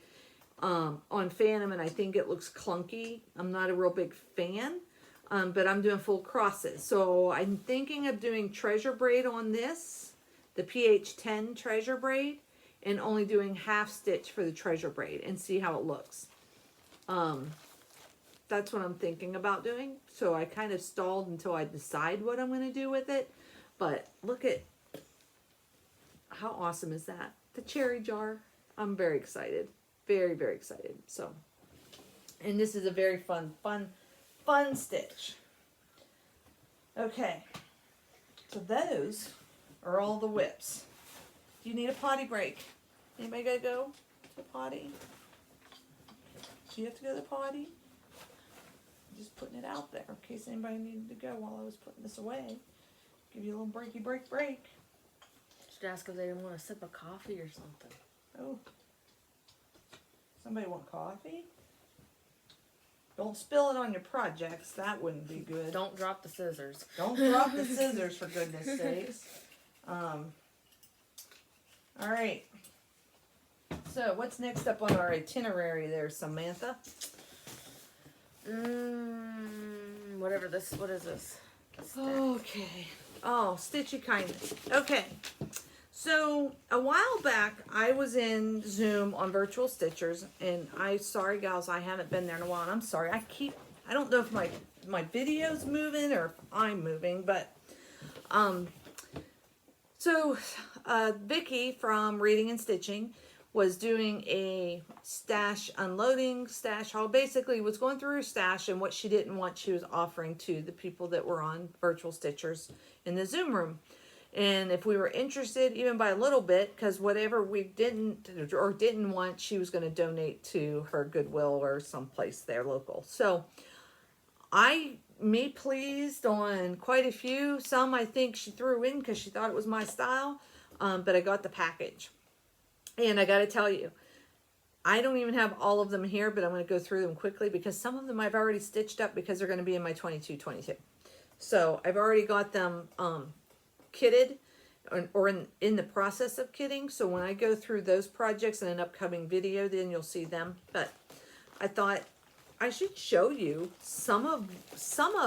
on Phantom, and I think it looks clunky. I'm not a real big fan, but I'm doing full crosses. So I'm thinking of doing Treasure Braid on this, the PH10 Treasure Braid, and only doing half stitch for the Treasure Braid and see how it looks. That's what I'm thinking about doing. So I kind of stalled until I decide what I'm going to do with it. But look at how awesome is that? The cherry jar. I'm very excited. Very, very excited. So, and this is a very fun stitch. Okay. So those are all the WIPS. Do you need a potty break? Anybody gotta go to the potty? Do you have to go to the potty? Just putting it out there in case anybody needed to go while I was putting this away. Give you a little breaky break. Just ask if they didn't want a sip of coffee or something. Oh. Somebody want coffee? Don't spill it on your projects. That wouldn't be good. Don't drop the scissors. Don't drop the scissors, for goodness sakes. All right. So what's next up on our itinerary there, Samantha? Whatever this, what is this? Okay. Oh, Stitchy Kindness. Okay. So a while back, I was in Zoom on Virtual Stitchers, and sorry gals, I haven't been there in a while, and I'm sorry. I don't know if my video's moving or if I'm moving, but, so Vicky from Reading and Stitching was doing a stash unloading, stash haul. Basically was going through her stash, and what she didn't want, she was offering to the people that were on Virtual Stitchers in the Zoom room. And if we were interested, even by a little bit, because whatever we didn't want, she was going to donate to her Goodwill or someplace there local. So me pleased on quite a few. Some I think she threw in because she thought it was my style, but I got the package. And I got to tell you, I don't even have all of them here, but I'm going to go through them quickly because some of them I've already stitched up because they're going to be in my 22-22. So I've already got them kitted or in the process of kitting. So when I go through those projects in an upcoming video, then you'll see them. But I thought I should show you some of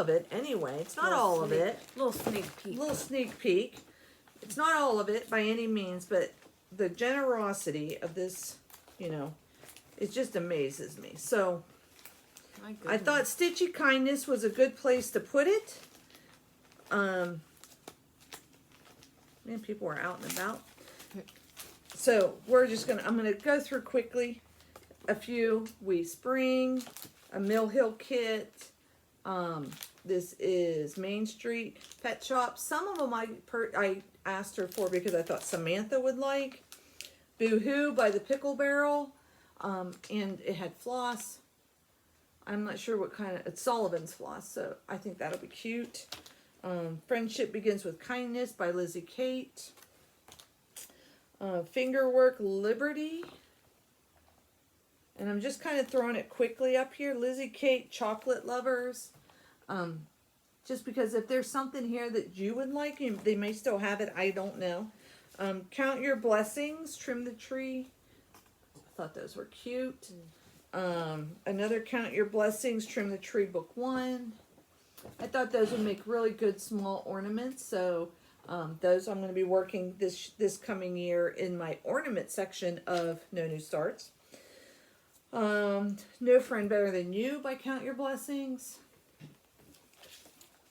it anyway. It's not all of it. Little sneak peek. Little sneak peek. It's not all of it by any means, but the generosity of this, it just amazes me. So I thought Stitchy Kindness was a good place to put it. Man, people are out and about. So I'm gonna go through quickly a few. We Spring, a Mill Hill kit. This is Main Street Pet Shop. Some of them I asked her for because I thought Samantha would like. Boo Hoo by the Pickle Barrel. And it had floss. I'm not sure what kind of, it's Sullivan's floss, so I think that'll be cute. Friendship Begins with Kindness by Lizzie Kate. Fingerwork Liberty. And I'm just kind of throwing it quickly up here. Lizzie Kate Chocolate Lovers. Just because if there's something here that you would like, they may still have it. I don't know. Count Your Blessings. Trim the Tree. I thought those were cute. Another Count Your Blessings. Trim the Tree Book 1. I thought those would make really good small ornaments. So those I'm going to be working this coming year in my ornament section of No New Starts. No Friend Better Than You by Count Your Blessings.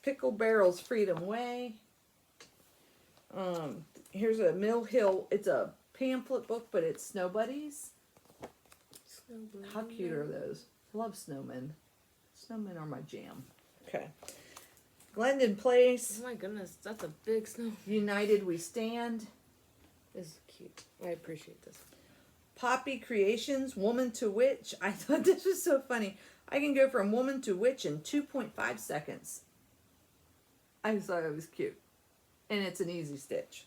Pickle Barrel's Freedom Way. Here's a Mill Hill. It's a pamphlet book, but it's Snow Buddies. How cute are those? I love snowmen. Snowmen are my jam. Okay. Glendon Place. Oh my goodness, that's a big snow. United We Stand. This is cute. I appreciate this. Poppy Creations, Woman to Witch. I thought this was so funny. I can go from woman to witch in 2.5 seconds. I just thought it was cute. And it's an easy stitch.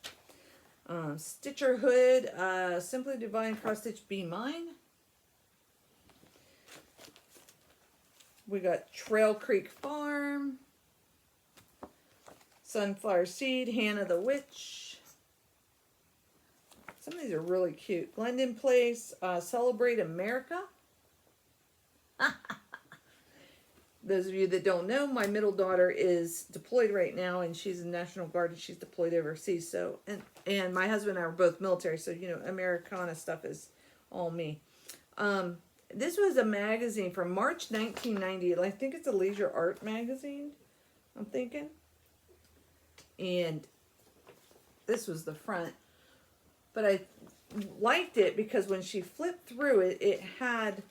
Stitcher Hood, Simply Divine Cross Stitch Be Mine. We got Trail Creek Farm, Sunflower Seed, Hannah the Witch. Some of these are really cute. Glendon Place, Celebrate America. Those of you that don't know, my middle daughter is deployed right now, and she's in National Guard, and she's deployed overseas. So, and my husband and I are both military, so you know, Americana stuff is all me. This was a magazine from March 1990. I think it's a leisure art magazine, I'm thinking. And this was the front. But I liked it because when she flipped through it, it had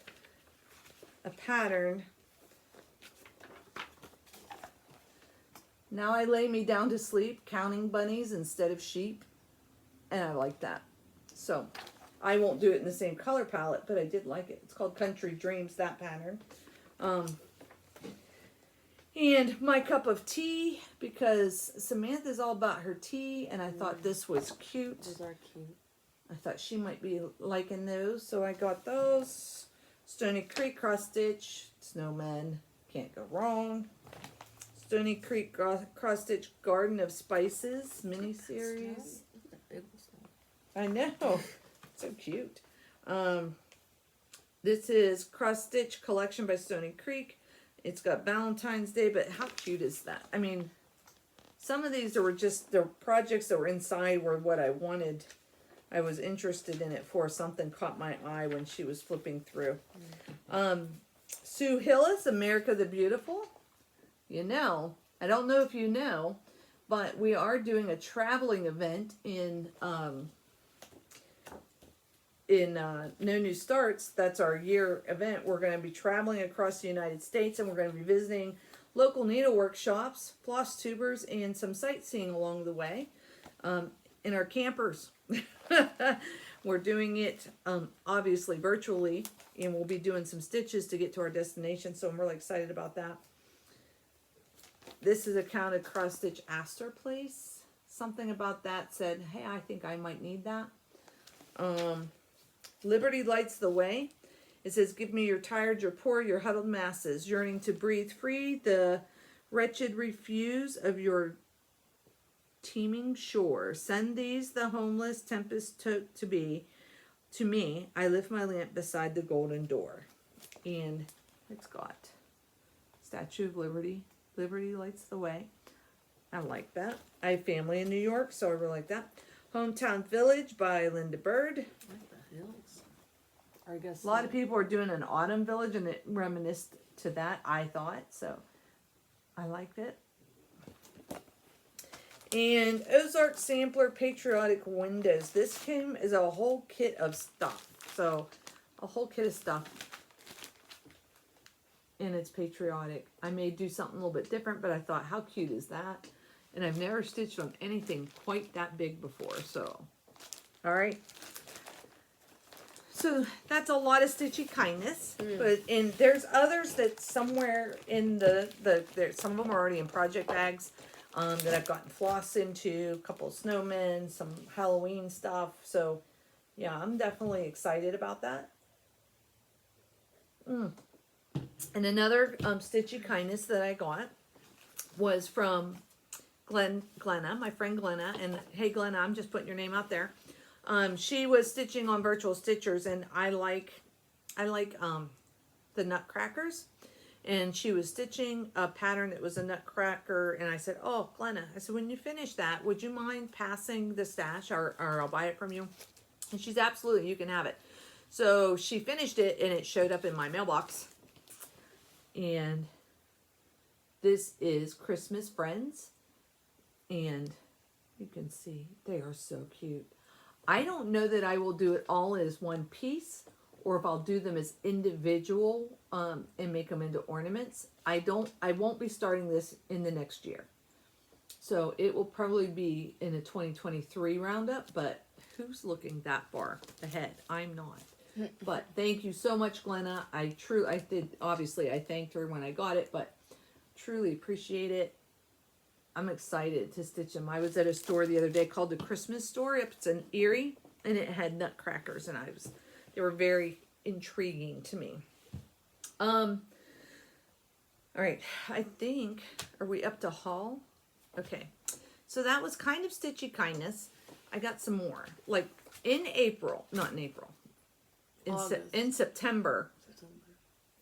a pattern. Now I lay me down to sleep, counting bunnies instead of sheep. And I like that. So, I won't do it in the same color palette, but I did like it. It's called Country Dreams, that pattern. And my cup of tea, because Samantha's all about her tea, and I thought this was cute. Those are cute. I thought she might be liking those, so I got those. Stony Creek Cross Stitch, Snowmen, can't go wrong. Stony Creek Cross Stitch Garden of Spices mini-series. I know. So cute. This is Cross Stitch Collection by Stony Creek. It's got Valentine's Day, but how cute is that? I mean, some of these were just the projects that were inside were what I wanted. I was interested in it for. Something caught my eye when she was flipping through. Sue Hillis, America the Beautiful. You know, I don't know if you know, but we are doing a traveling event in No New Starts. That's our year event. We're going to be traveling across the United States, and we're going to be visiting local needlework shops, Flosstubers, and some sightseeing along the way in our campers. We're doing it obviously virtually, and we'll be doing some stitches to get to our destination, so I'm really excited about that. This is a counted cross stitch Astor Place. Something about that said, hey, I think I might need that. Liberty Lights the Way. It says, give me your tired, your poor, your huddled masses, yearning to breathe free, the wretched refuse of your teeming shore. Send these, the homeless tempest to be. To me, I lift my lamp beside the golden door. And it's got Statue of Liberty. Liberty Lights the Way. I like that. I have family in New York, so I really like that. Hometown Village by Linda Bird. I like the hills. Or I guess A lot of people are doing an autumn village, and it reminisced to that, I thought. So I liked it. And Ozark Sampler Patriotic Windows. This came as a whole kit of stuff. So a whole kit of stuff. And it's patriotic. I may do something a little bit different, but I thought, how cute is that? And I've never stitched on anything quite that big before, so. All right. So that's a lot of Stitchy kindness. But and there's others that somewhere in some of them are already in project bags that I've gotten floss into, a couple of snowmen, some Halloween stuff. So yeah, I'm definitely excited about that. And another Stitchy kindness that I got was from Glenna, my friend Glenna. And hey, Glenna, I'm just putting your name out there. She was stitching on Virtual Stitchers, and I like the nutcrackers. And she was stitching a pattern that was a nutcracker, and I said, oh, Glenna, I said, when you finish that, would you mind passing the stash, or I'll buy it from you? And she's absolutely, you can have it. So she finished it, and it showed up in my mailbox. And this is Christmas Friends, and you can see they are so cute. I don't know that I will do it all as one piece, or if I'll do them as individual and make them into ornaments. I won't be starting this in the next year. So it will probably be in a 2023 roundup, but who's looking that far ahead? I'm not. But thank you so much, Glenna. I thanked her when I got it, but truly appreciate it. I'm excited to stitch them. I was at a store the other day called the Christmas Store. It's in Erie, and it had nutcrackers, and they were very intriguing to me. All right, I think, are we up to haul? Okay, so that was kind of Stitchy Kindness. I got some more. Like in April, not in April, in September,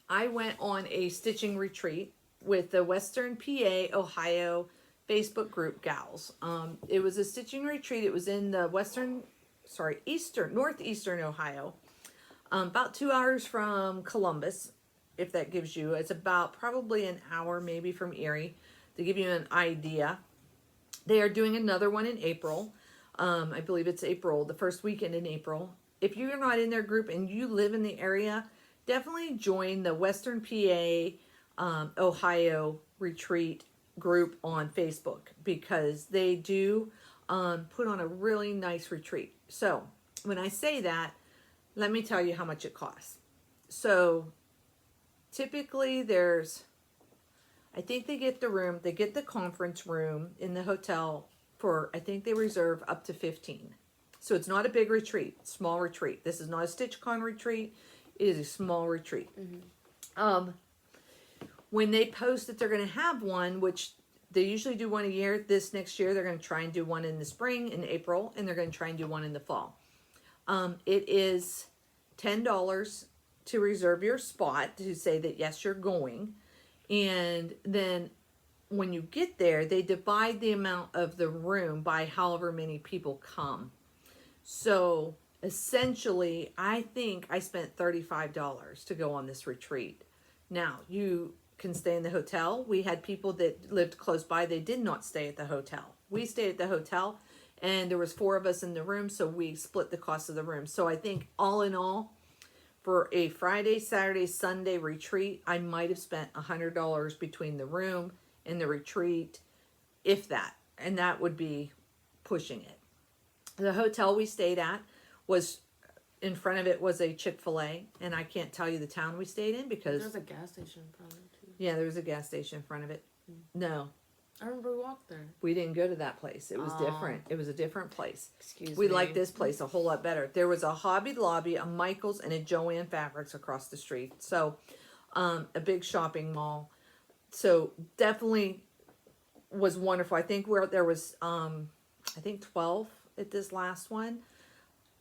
I went on a stitching retreat with the Western PA, Ohio Facebook group gals. It was a stitching retreat. It was in the northeastern Ohio, about 2 hours from Columbus, if that gives you. It's about probably an hour maybe from Erie, to give you an idea. They are doing another one in April. I believe it's April, the first weekend in April. If you're not in their group and you live in the area, definitely join the Western PA Ohio retreat group on Facebook, because they do put on a really nice retreat. So when I say that, let me tell you how much it costs. So typically I think they get the conference room in the hotel for, I think they reserve up to 15. So it's not a big retreat, small retreat. This is not a StitchCon retreat. It is a small retreat. Mm-hmm. When they post that they're going to have one, which they usually do one a year, this next year they're going to try and do one in the spring, in April, and they're going to try and do one in the fall. It is $10 to reserve your spot, to say that yes, you're going. And then when you get there, they divide the amount of the room by however many people come. So essentially, I think I spent $35 to go on this retreat. Now, you can stay in the hotel. We had people that lived close by. They did not stay at the hotel. We stayed at the hotel, and there was 4 of us in the room, so we split the cost of the room. So I think all in all, for a Friday, Saturday, Sunday retreat, I might have spent $100 between the room and the retreat, if that. And that would be pushing it. The hotel we stayed at was, in front of it was a Chick-fil-A, and I can't tell you the town we stayed in because... There's a gas station in front of it, too. Yeah, there was a gas station in front of it. No. I remember we walked there. We didn't go to that place. It was different. It was a different place. Excuse we me. liked this place a whole lot better. There was a Hobby Lobby, a Michael's, and a Joann Fabrics across the street. So, a big shopping mall. So, definitely was wonderful. I think there was, 12 at this last one.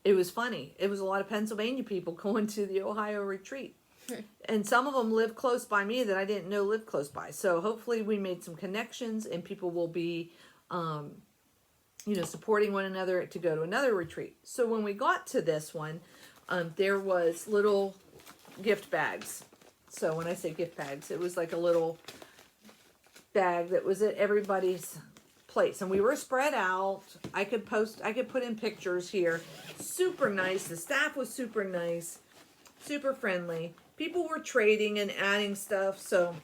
It was funny. It was a lot of Pennsylvania people going to the Ohio retreat. And some of them live close by me that I didn't know lived close by. So hopefully we made some connections, and people will be, supporting one another to go to another retreat. So when we got to this one, there was little gift bags. So when I say gift bags, it was like a little bag that was at everybody's place. And we were spread out. I could put in pictures here. Super nice. The staff was super nice, super friendly. People were trading and adding stuff. So,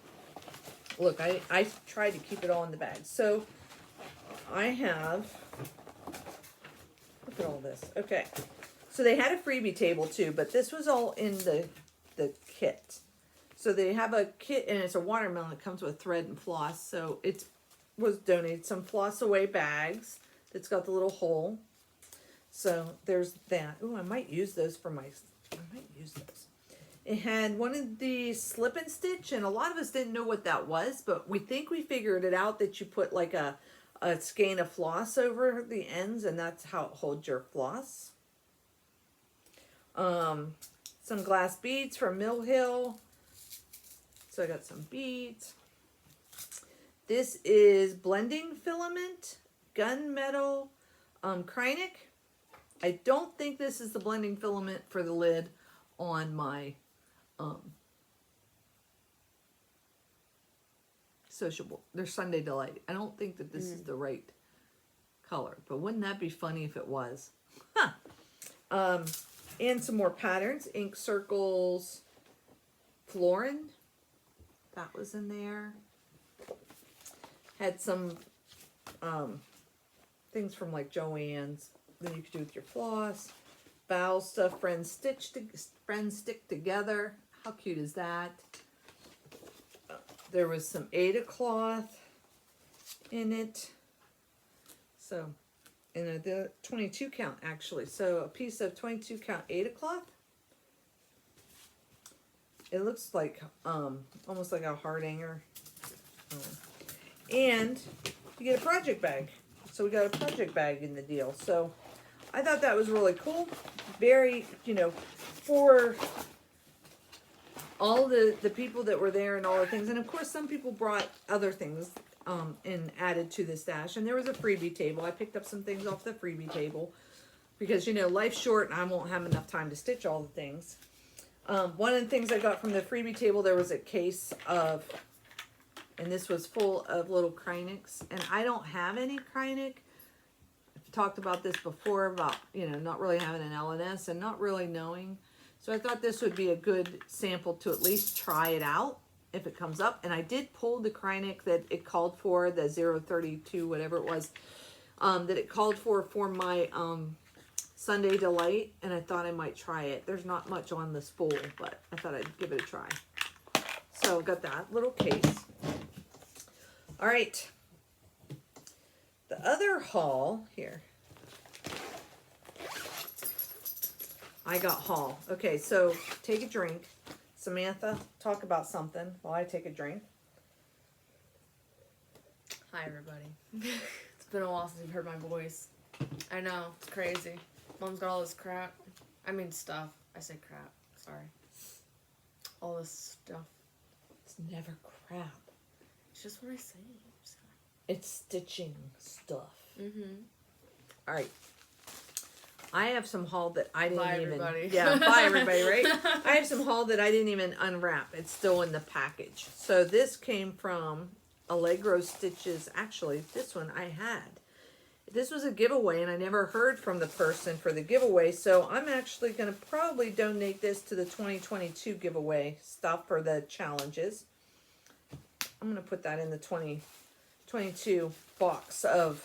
look, I tried to keep it all in the bag. So, I have, look at all this. Okay. So, they had a freebie table too, but this was all in the kit. So, they have a kit, and it's a watermelon. It comes with thread and floss. So, it was donated. Some floss away bags that's got the little hole. So, there's that. Ooh, I might use those. It had one of the slip and stitch, and a lot of us didn't know what that was, but we think we figured it out, that you put like a skein of floss over the ends, and that's how it holds your floss. Some glass beads from Mill Hill. So I got some beads. This is blending filament, gunmetal, Kreinik. I don't think this is the blending filament for the lid on my sociable. There's Sunday Delight. I don't think that this is the right color, but wouldn't that be funny if it was? Huh. And some more patterns, ink circles, Florin. That was in there. Had some things from like Joann's that you could do with your floss. Bow stuff, friends stick together. How cute is that? There was some Ada cloth. in it. So, and the 22 count actually. So a piece of 22 count Ada cloth. It looks like almost like a heart hanger. And you get a project bag. So we got a project bag in the deal. So I thought that was really cool. Very, you know, for all the people that were there and all the things. And of course, some people brought other things and added to the stash. And there was a freebie table. I picked up some things off the freebie table because, you know, life's short and I won't have enough time to stitch all the things. One of the things I got from the freebie table, there was a case of, and this was full of little Krynics, and I don't have any Krynic. I've talked about this before about, you know, not really having an LNS and not really knowing. So I thought this would be a good sample to at least try it out if it comes up. And I did pull the Krynic that it called for, the 032, whatever it was, that it called for my Sunday Delight, and I thought I might try it. There's not much on the spool, but I thought I'd give it a try. So got that little case. All right. The other haul here. I got haul. Okay, so take a drink. Samantha, talk about something while I take a drink. Hi, everybody. It's been a while since you've heard my voice. I know, it's crazy. Mom's got all this crap. I mean stuff. I say crap. Sorry. All this stuff. It's never crap. It's just what I say. It's stitching stuff. Mm-hmm. All right. I have some haul that I didn't Bye, even... everybody. Yeah, bye, everybody, right? I have some haul that I didn't even unwrap. It's still in the package. So this came from Allegro Stitches. Actually, this one I had. This was a giveaway, and I never heard from the person for the giveaway, so I'm actually going to probably donate this to the 2022 giveaway stuff for the challenges. I'm going to put that in the 2022 box of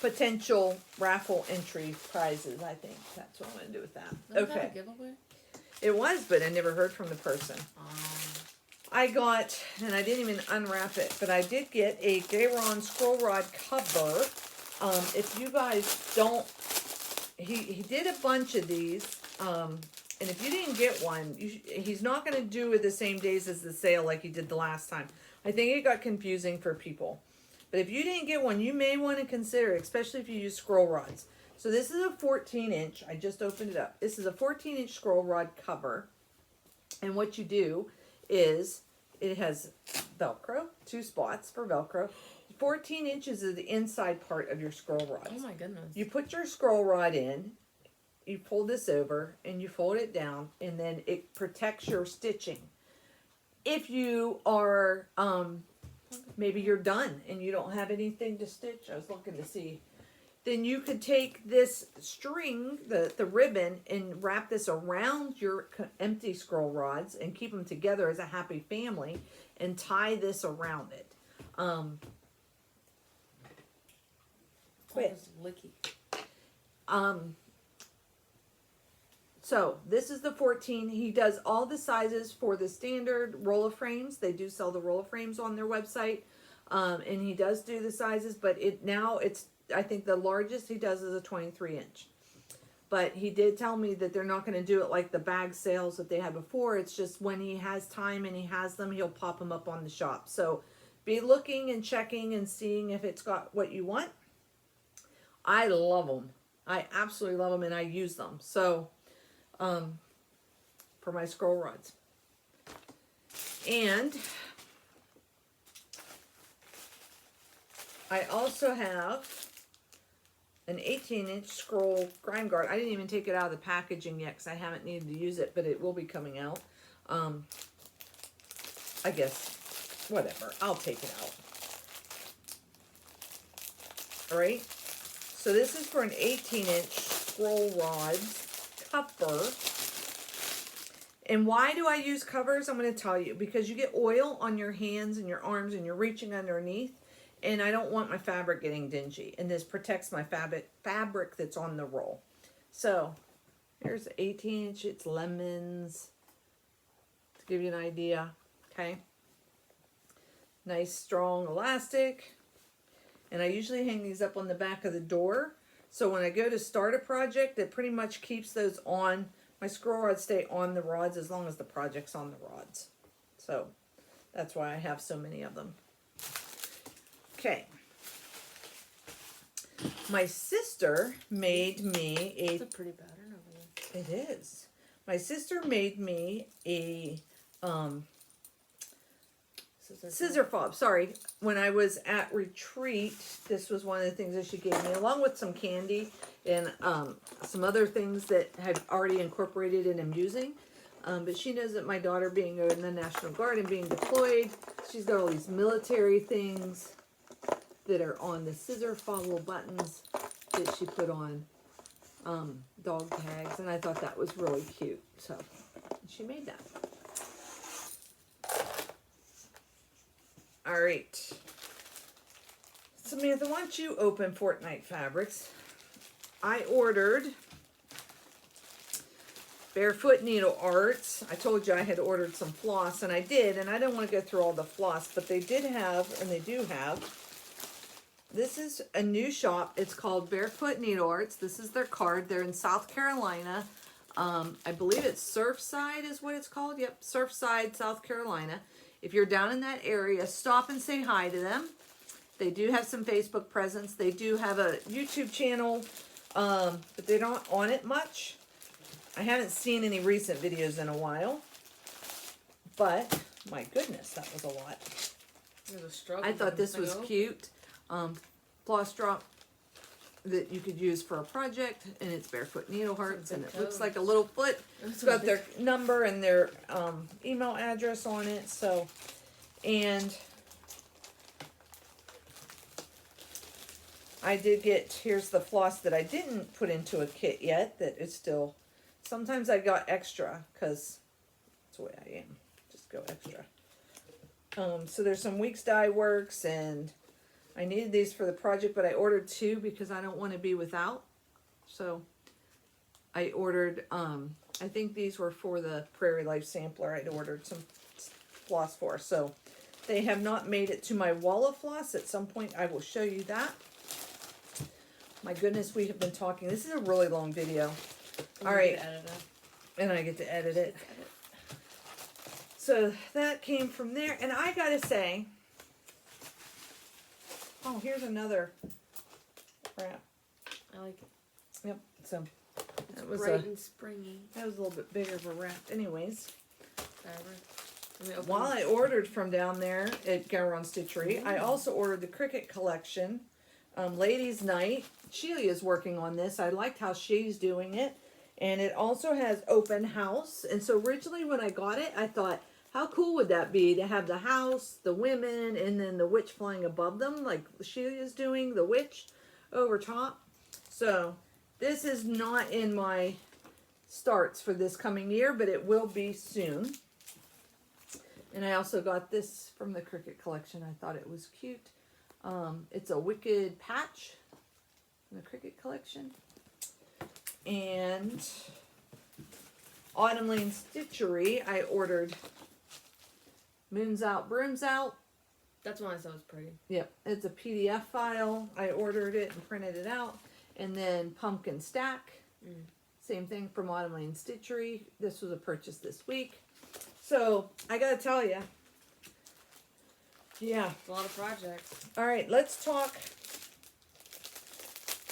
potential raffle entry prizes, I think. That's what I'm going to do with that. Wasn't Okay. that a giveaway? It was, but I never heard from the person. I got, and I didn't even unwrap it, but I did get a Gayron scroll rod cover. If you guys don't, he did a bunch of these, and if you didn't get one, he's not going to do it the same days as the sale like he did the last time. I think it got confusing for people. But if you didn't get one, you may want to consider it, especially if you use scroll rods. So this is a 14-inch. I just opened it up. This is a 14-inch scroll rod cover. And what you do is it has Velcro, 2 spots for Velcro. 14 inches is the inside part of your scroll rods. Oh my goodness. You put your scroll rod in, you pull this over, and you fold it down, and then it protects your stitching. If you are, maybe you're done and you don't have anything to stitch, I was looking to see, then you could take this string, the ribbon, and wrap this around your empty scroll rods and keep them together as a happy family and tie this around it. Quit. Licky. So this is the 14. He does all the sizes for the standard roll of frames. They do sell the roll of frames on their website. And he does do the sizes, but it's I think the largest he does is a 23-inch. But he did tell me that they're not going to do it like the bag sales that they had before. It's just when he has time and he has them, he'll pop them up on the shop. So be looking and checking and seeing if it's got what you want. I love them. I absolutely love them, and I use them. So, for my scroll rods. And I also have an 18-inch scroll grind guard. I didn't even take it out of the packaging yet because I haven't needed to use it, but it will be coming out. I guess, whatever. I'll take it out. All right. So this is for an 18-inch scroll rods cover. And why do I use covers? I'm going to tell you. Because you get oil on your hands and your arms and you're reaching underneath. And I don't want my fabric getting dingy. And this protects my fabric that's on the roll. So, here's 18-inch. It's lemons. To give you an idea. Okay. Nice strong elastic. And I usually hang these up on the back of the door. So when I go to start a project, it pretty much keeps those on. My scroll rods stay on the rods as long as the project's on the rods. So that's why I have so many of them. Okay. My sister made me It's a pretty pattern over there. It is. My sister made me a scissor fob. Sorry. When I was at retreat, this was one of the things that she gave me, along with some candy and some other things that I've already incorporated and am using. But she knows that my daughter, being in the National Guard and being deployed, she's got all these military things that are on the scissor fob buttons that she put on dog tags, and I thought that was really cute. So she made that. All right, Samantha, why don't you open Fortnite Fabrics? I ordered Barefoot Needle Arts. I told you I had ordered some floss, and I did, and I didn't want to go through all the floss, but they did have, and they do have, this is a new shop. It's called Barefoot Needle Arts. This is their card. They're in South Carolina. I believe it's Surfside is what it's called. Yep, Surfside, South Carolina. If you're down in that area, stop and say hi to them. They do have some Facebook presence. They do have a YouTube channel, but they don't on it much. I haven't seen any recent videos in a while. But, my goodness, that was a lot. There's a struggle. I thought this was cute. Floss drop that you could use for a project, and it's Barefoot Needle Hearts, and it looks like a little foot. It's got their number and their email address on it. So, and I did get, here's the floss that I didn't put into a kit yet, that is still, sometimes I got extra, because that's the way I am. Just go extra. So there's some Weeks Dye Works, and I needed these for the project, but I ordered two because I don't want to be without. So I ordered, I think these were for the Prairie Life Sampler. I'd ordered some floss for. So they have not made it to my wall of floss. At some point I will show you that. My goodness, we have been talking. This is a really long video. All right. And I get to edit it. So that came from there. And I got to say, oh, here's another wrap. I like it. Yep. So It's that was bright and springy. that was a little bit bigger of a wrap. Anyways, Fabric. while I ordered from down there at Garon Stitchery, I also ordered the Cricut collection, Ladies Night. Shelia's working on this. I liked how she's doing it, and it also has open house. And so originally when I got it, I thought, how cool would that be to have the house, the women, and then the witch flying above them, like Shelia's doing, the witch over top. So this is not in my starts for this coming year, but it will be soon. And I also got this from the Cricut collection. I thought it was cute. It's a Wicked patch from the Cricut collection. And Autumn Lane Stitchery, I ordered Moons Out, Brooms Out. That's one I thought was pretty. Yep, it's a PDF file. I ordered it and printed it out. And then Pumpkin Stack. Same thing from Autumn Lane Stitchery. This was a purchase this week. So, I gotta tell you. Yeah. It's a lot of projects. All right, let's talk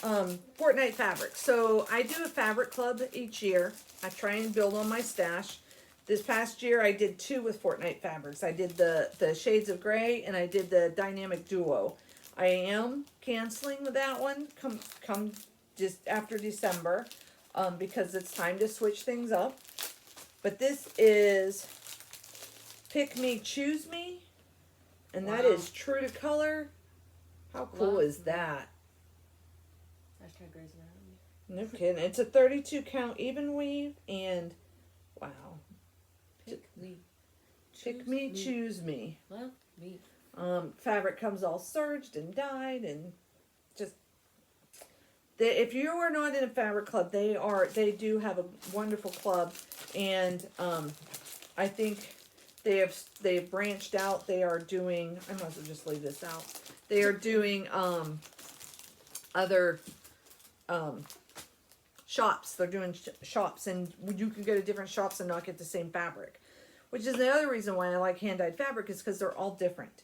Fortnite fabric. So, I do a fabric club each year. I try and build on my stash. This past year, I did 2 with Fortnite fabrics. I did the Shades of Gray, and I did the Dynamic Duo. I am canceling with that one come just after December because it's time to switch things up. But this is Pick Me, Choose Me, and that is true to color. How cool is that? Hashtag Grey's Anatomy. No kidding. It's a 32 count even weave, and wow. Pick me. Pick me, choose me. Love me. Fabric comes all serged and dyed, and just if you are not in a fabric club, they do have a wonderful club, and I think they've branched out. They are doing, I might as well just leave this out. They are doing other shops. They're doing shops, and you can go to different shops and not get the same fabric, which is the other reason why I like hand-dyed fabric, is because they're all different.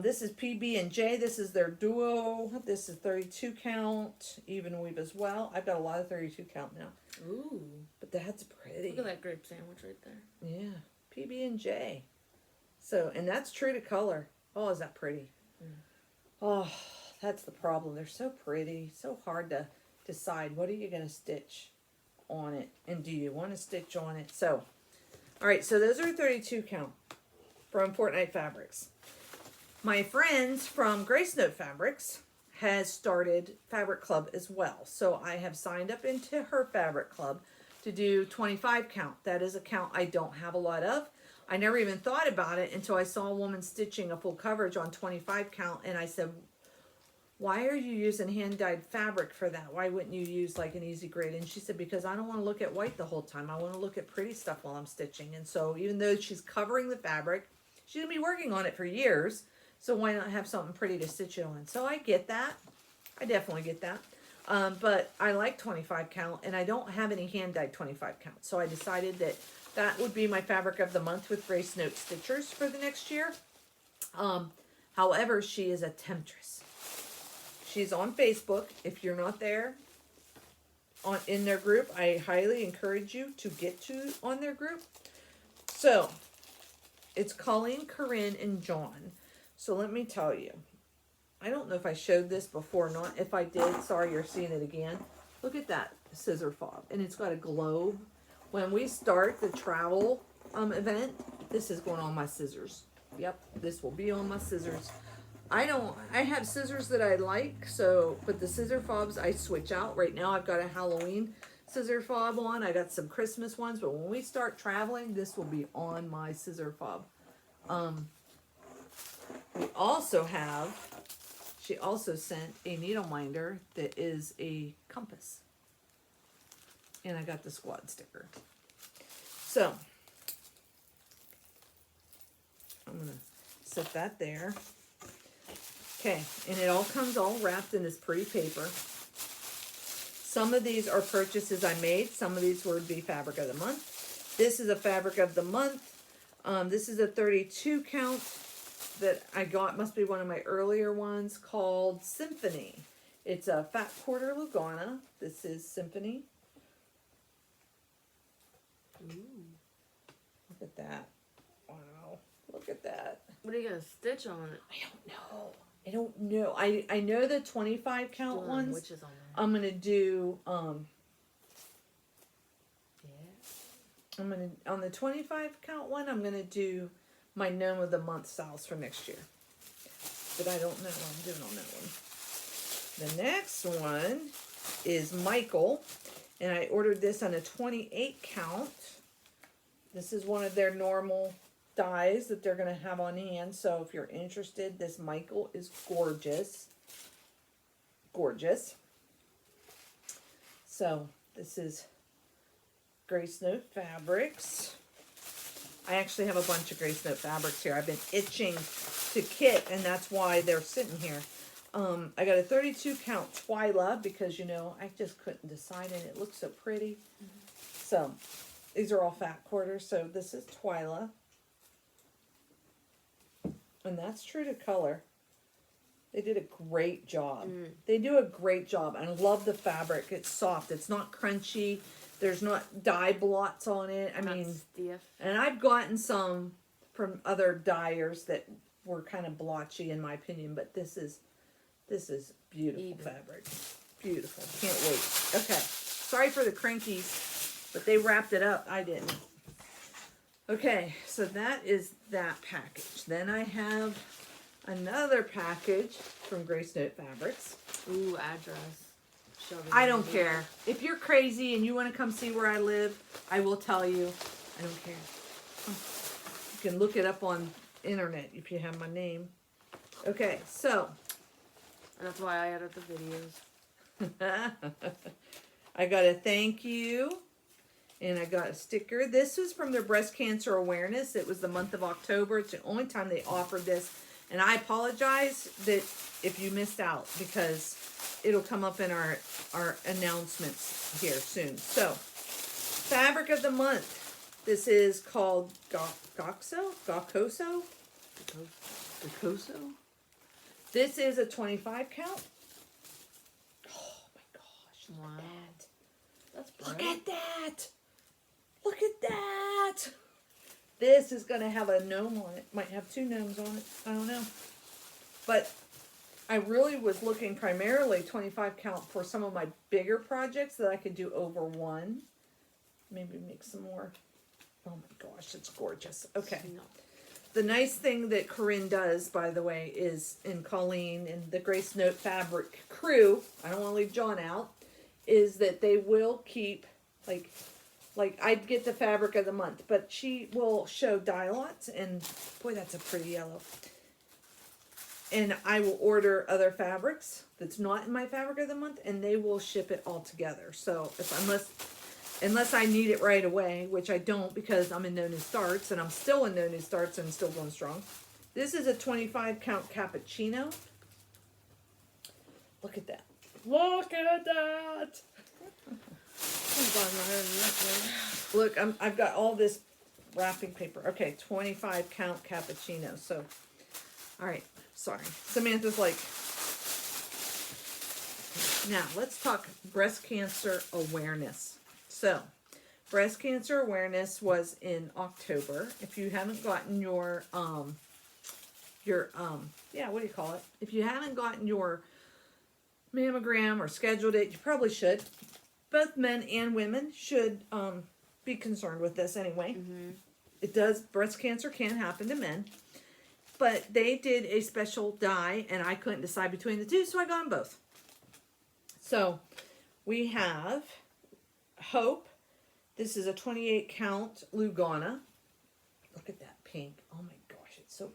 This is PB and J. This is their duo. This is 32 count, even weave as well. I've got a lot of 32 count now. Ooh. But that's pretty. Look at that grape sandwich right there. Yeah, PB and J. So, and that's true to color. Oh, is that pretty? Mm. Oh, that's the problem. They're so pretty. So hard to decide what are you going to stitch on it, and do you want to stitch on it? So, all right. So those are 32 count from Fortnite Fabrics. My friends from Grace Note Fabrics has started Fabric Club as well. So I have signed up into her Fabric Club to do 25 count. That is a count I don't have a lot of. I never even thought about it until I saw a woman stitching a full coverage on 25 count, and I said, why are you using hand-dyed fabric for that? Why wouldn't you use like an easy grade? And she said, because I don't want to look at white the whole time. I want to look at pretty stuff while I'm stitching. And so even though she's covering the fabric, she's going to be working on it for years. So why not have something pretty to stitch it on? So I get that. I definitely get that. But I like 25 count, and I don't have any hand-dyed 25 count. So I decided that that would be my fabric of the month with Grace Note Stitchers for the next year. However, she is a temptress. She's on Facebook. If you're not there in their group, I highly encourage you to get on their group. So it's Colleen, Corinne, and John. So let me tell you, I don't know if I showed this before or not. If I did, sorry, you're seeing it again. Look at that scissor fob, and it's got a globe. When we start the travel event, this is going on my scissors. Yep, this will be on my scissors. I have scissors that I like, so, but the scissor fobs I switch out. Right now I've got a Halloween scissor fob on. I got some Christmas ones, but when we start traveling, this will be on my scissor fob. We also have, she also sent a needle minder that is a compass. And I got the squad sticker. So, I'm going to set that there. Okay, and it all comes all wrapped in this pretty paper. Some of these are purchases I made. Some of these would be fabric of the month. This is a fabric of the month. This is a 32 count that I got. Must be one of my earlier ones, called Symphony. It's a fat quarter Lugana. This is Symphony. Ooh. Look at that. Wow. Look at that. What are you going to stitch on it? I don't know. I know the 25 count ones. Which is on there? I'm going to do, Yeah. on the 25 count one, I'm going to do my Gnome of the Month styles for next year. But I don't know what I'm doing on that one. The next one is Michael. And I ordered this on a 28 count. This is one of their normal dies that they're going to have on hand. So if you're interested, this Michael is gorgeous. Gorgeous. So this is Grace Note Fabrics. I actually have a bunch of Grace Note Fabrics here. I've been itching to kit, and that's why they're sitting here. I got a 32 count Twyla because, you know, I just couldn't decide, and it looks so pretty. So these are all fat quarters. So this is Twyla. And that's true to color. They did a great job. They do a great job. I love the fabric. It's soft. It's not crunchy. There's not dye blots on it. I mean, stiff. And I've gotten some from other dyers that were kind of blotchy in my opinion, but this is beautiful fabric. Beautiful. Can't wait. Okay. Sorry for the crankies, but they wrapped it up. I didn't. Okay, so that is that package. Then I have another package from Grace Note Fabrics. Ooh, address. I don't care. If you're crazy and you want to come see where I live, I will tell you. I don't care. You can look it up on internet if you have my name. Okay, so. And that's why I edit the videos. I got a thank you And I got a sticker. This was from their breast cancer awareness. It was the month of October. It's the only time they offered this. And I apologize that if you missed out, because it'll come up in our announcements here soon. So, fabric of the month. This is called Gacoso? This is a 25 count. Oh my gosh. Wow. That's bright. Look at that. Look at that. This is going to have a gnome on it. Might have 2 gnomes on it. I don't know. But I really was looking primarily 25 count for some of my bigger projects that I could do over 1. Maybe make some more. Oh my gosh, it's gorgeous. Okay. No. The nice thing that Corinne does, by the way, is, and Colleen and the Grace Note Fabric crew, I don't want to leave John out, is that they will keep, like I'd get the fabric of the month, but she will show dye lots, and boy, that's a pretty yellow. And I will order other fabrics that's not in my fabric of the month, and they will ship it all together. So unless I need it right away, which I don't, because I'm in No New Starts, and I'm still in No New Starts and still going strong. This is a 25 count cappuccino. Look at that. Look at that. Look, I've got all this wrapping paper. Okay, 25 count cappuccino. So, all right, sorry. Samantha's like, now let's talk breast cancer awareness. So, breast cancer awareness was in October. If you haven't gotten your what do you call it? If you haven't gotten your mammogram or scheduled it, you probably should. Both men and women should be concerned with this anyway. Mm-hmm. It does, breast cancer can happen to men. But they did a special dye, and I couldn't decide between the two, so I got them both. So, we have Hope. This is a 28 count Lugana. Look at that pink. Oh my gosh, it's so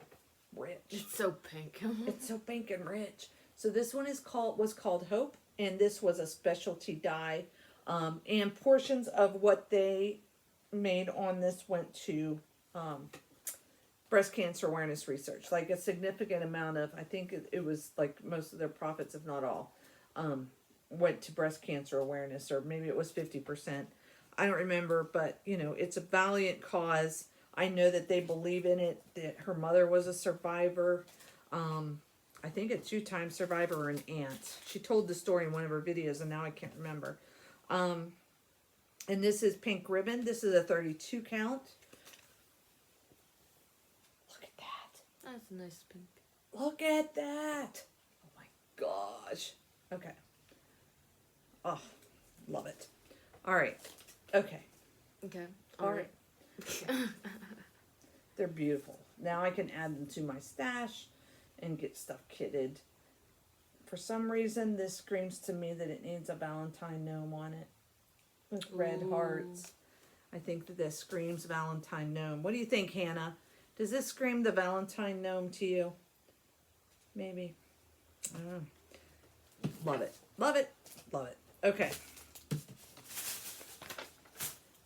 rich. It's so pink. It's so pink and rich. So this one was called Hope, and this was a specialty dye. And portions of what they made on this went to breast cancer awareness research. Like a significant amount of, I think it was like most of their profits, if not all, went to breast cancer awareness, or maybe it was 50%. I don't remember, but you know, it's a valiant cause. I know that they believe in it, that her mother was a survivor. I think a 2-time survivor or an aunt. She told the story in one of her videos, and now I can't remember. And this is pink ribbon. This is a 32 count. Look at that. That's a nice pink. Look at that. Oh my gosh. Okay. Oh, love it. All right. Okay. Okay. All right. They're beautiful. Now I can add them to my stash and get stuff kitted. For some reason, this screams to me that it needs a Valentine gnome on it with red hearts. I think that this screams Valentine gnome. What do you think, Hannah? Does this scream the Valentine gnome to you? Maybe. I don't know. Love it. Love it. Love it. Okay.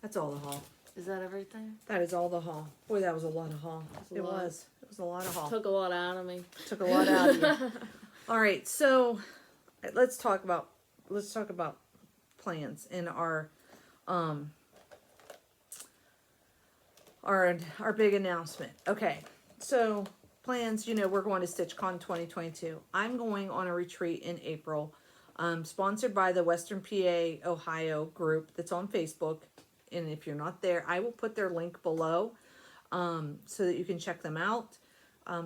That's all the haul. Is that everything? That is all the haul. Boy, that was a lot of haul. It was. It was a lot of haul. Took a lot out of me. Took a lot out of you. All right, so let's talk about plans and our big announcement. Okay, so plans. You know, we're going to StitchCon 2022. I'm going on a retreat in April, sponsored by the Western PA Ohio group that's on Facebook. And if you're not there, I will put their link below so that you can check them out.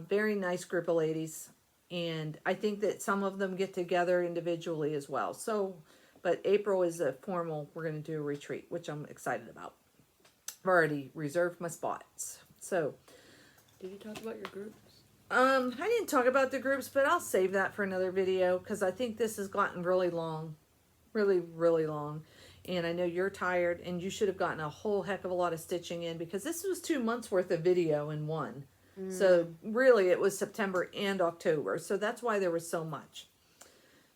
Very nice group of ladies. And I think that some of them get together individually as well. So, but April is a formal, we're going to do a retreat, which I'm excited about. I've already reserved my spots. So, did you talk about your groups? I didn't talk about the groups, but I'll save that for another video because I think this has gotten really long. Really, really long. And I know you're tired and you should have gotten a whole heck of a lot of stitching in because this was 2 months worth of video in one. So really it was September and October. So that's why there was so much.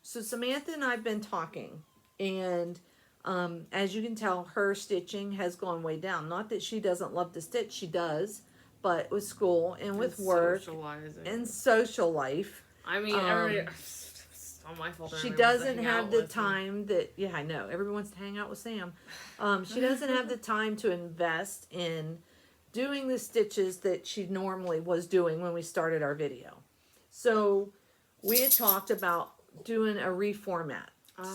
So Samantha and I've been talking, and As you can tell, her stitching has gone way down. Not that she doesn't love to stitch, she does, but with school and with work socializing and social life, I mean, everybody. It's not my fault. she everybody wants to doesn't hang have out the with me. time that, yeah, I know, everyone wants to hang out with Sam. She doesn't have the time to invest in doing the stitches that she normally was doing when we started our video. So we had talked about doing a reformat.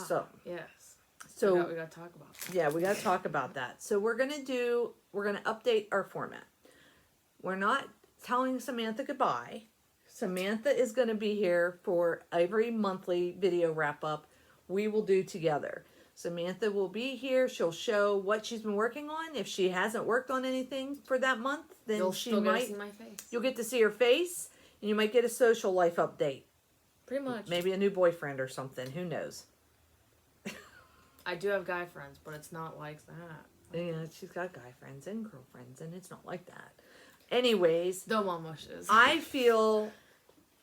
So Yes. so we got to talk about that. yeah, we got to talk about that. So we're gonna update our format. We're not telling Samantha goodbye. Samantha is gonna be here for every monthly video wrap up we will do together. Samantha will be here. She'll show what she's been working on. If she hasn't worked on anything for that month, then You'll she still get to might. see my face. You'll get to see her face, and you might get a social life update. Pretty much. Maybe a new boyfriend or something. Who knows? I do have guy friends, but it's not like that. Yeah, she's got guy friends and girlfriends, and it's not like that. Anyways, Though mom wishes. I feel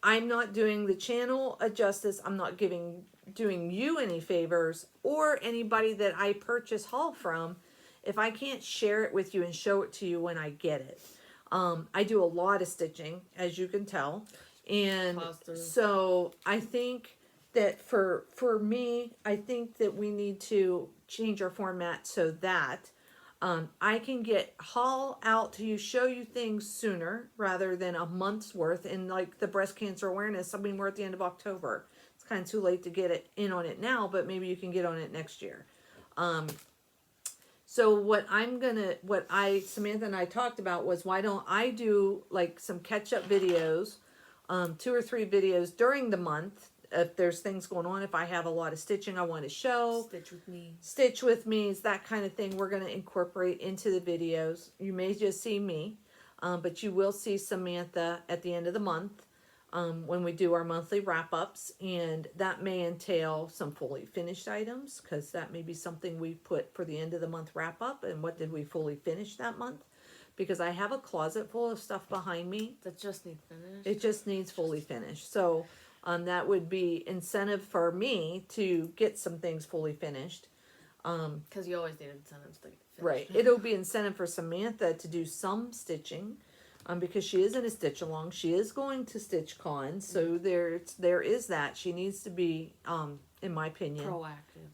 I'm not doing the channel a justice. I'm not doing you any favors or anybody that I purchase haul from if I can't share it with you and show it to you when I get it. I do a lot of stitching, as you can tell, and so I think that for me, I think that we need to change our format so that I can get haul out to you, show you things sooner rather than a month's worth. And like the breast cancer awareness, I mean, we're at the end of October. It's kind of too late to get it in on it now, but maybe you can get on it next year. So Samantha and I talked about was, why don't I do like some catch up videos, 2 or 3 videos during the month. If there's things going on, if I have a lot of stitching I want to show. Stitch with me is that kind of thing we're going to incorporate into the videos. You may just see me, but you will see Samantha at the end of the month when we do our monthly wrap-ups. And that may entail some fully finished items, because that may be something we put for the end of the month wrap-up. And what did we fully finish that month? Because I have a closet full of stuff behind me. That just needs finished. It just needs fully finished. So that would be incentive for me to get some things fully finished. Because you always need incentives to get finished. Right. It'll be incentive for Samantha to do some stitching, because she is in a stitch along. She is going to StitchCon, so there is that. She needs to be, in my opinion,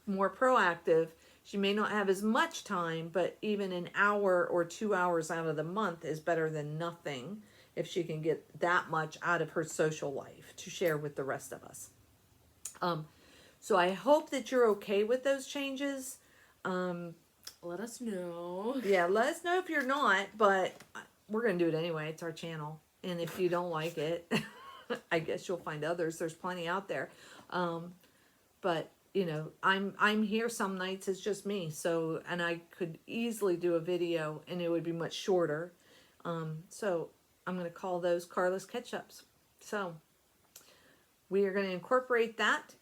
more proactive. She may not have as much time, but even an hour or 2 hours out of the month is better than nothing if she can get that much out of her social life to share with the rest of us. So I hope that you're okay with those changes. Let us know. Yeah, let us know if you're not, but we're going to do it anyway. It's our channel. And if you don't like it, I guess you'll find others. There's plenty out there. But you know, I'm here some nights. It's just me. So, and I could easily do a video and it would be much shorter. So I'm going to call those Carla's Catch-Ups. So we are going to incorporate that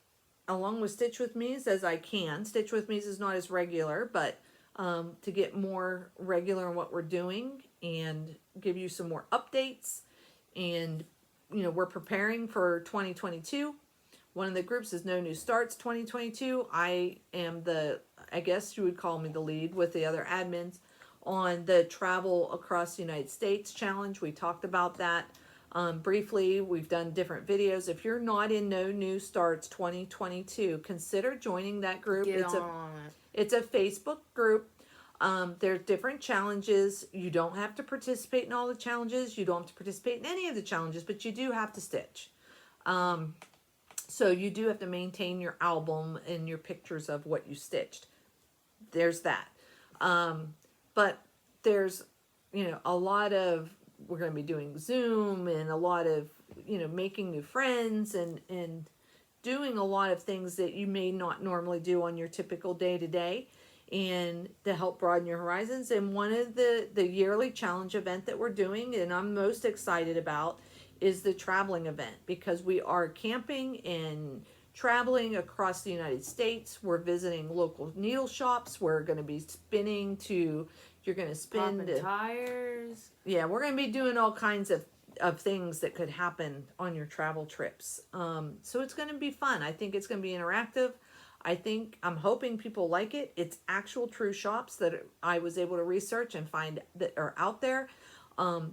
along with Stitch With Me's as I can. Stitch With Me's is not as regular, but to get more regular in what we're doing and give you some more updates. And, you know, we're preparing for 2022. One of the groups is No New Starts 2022. I am I guess you would call me the lead with the other admins on the Travel Across the United States Challenge. We talked about that briefly. We've done different videos. If you're not in No New Starts 2022, consider joining that group. It's a Facebook group. There's different challenges. You don't have to participate in all the challenges. You don't have to participate in any of the challenges, but you do have to stitch. So you do have to maintain your album and your pictures of what you stitched. There's that. But there's, you know, a lot of, we're going to be doing Zoom and a lot of, you know, making new friends and doing a lot of things that you may not normally do on your typical day-to-day, and to help broaden your horizons. And one of the yearly challenge event that we're doing, and I'm most excited about, is the traveling event, because we are camping and traveling across the United States. We're visiting local needle shops. We're going to be spinning to, you're going to spin popping tires. Yeah, we're going to be doing all kinds of things that could happen on your travel trips. So it's going to be fun. I think it's going to be interactive. I'm hoping people like it. It's actual true shops that I was able to research and find that are out there.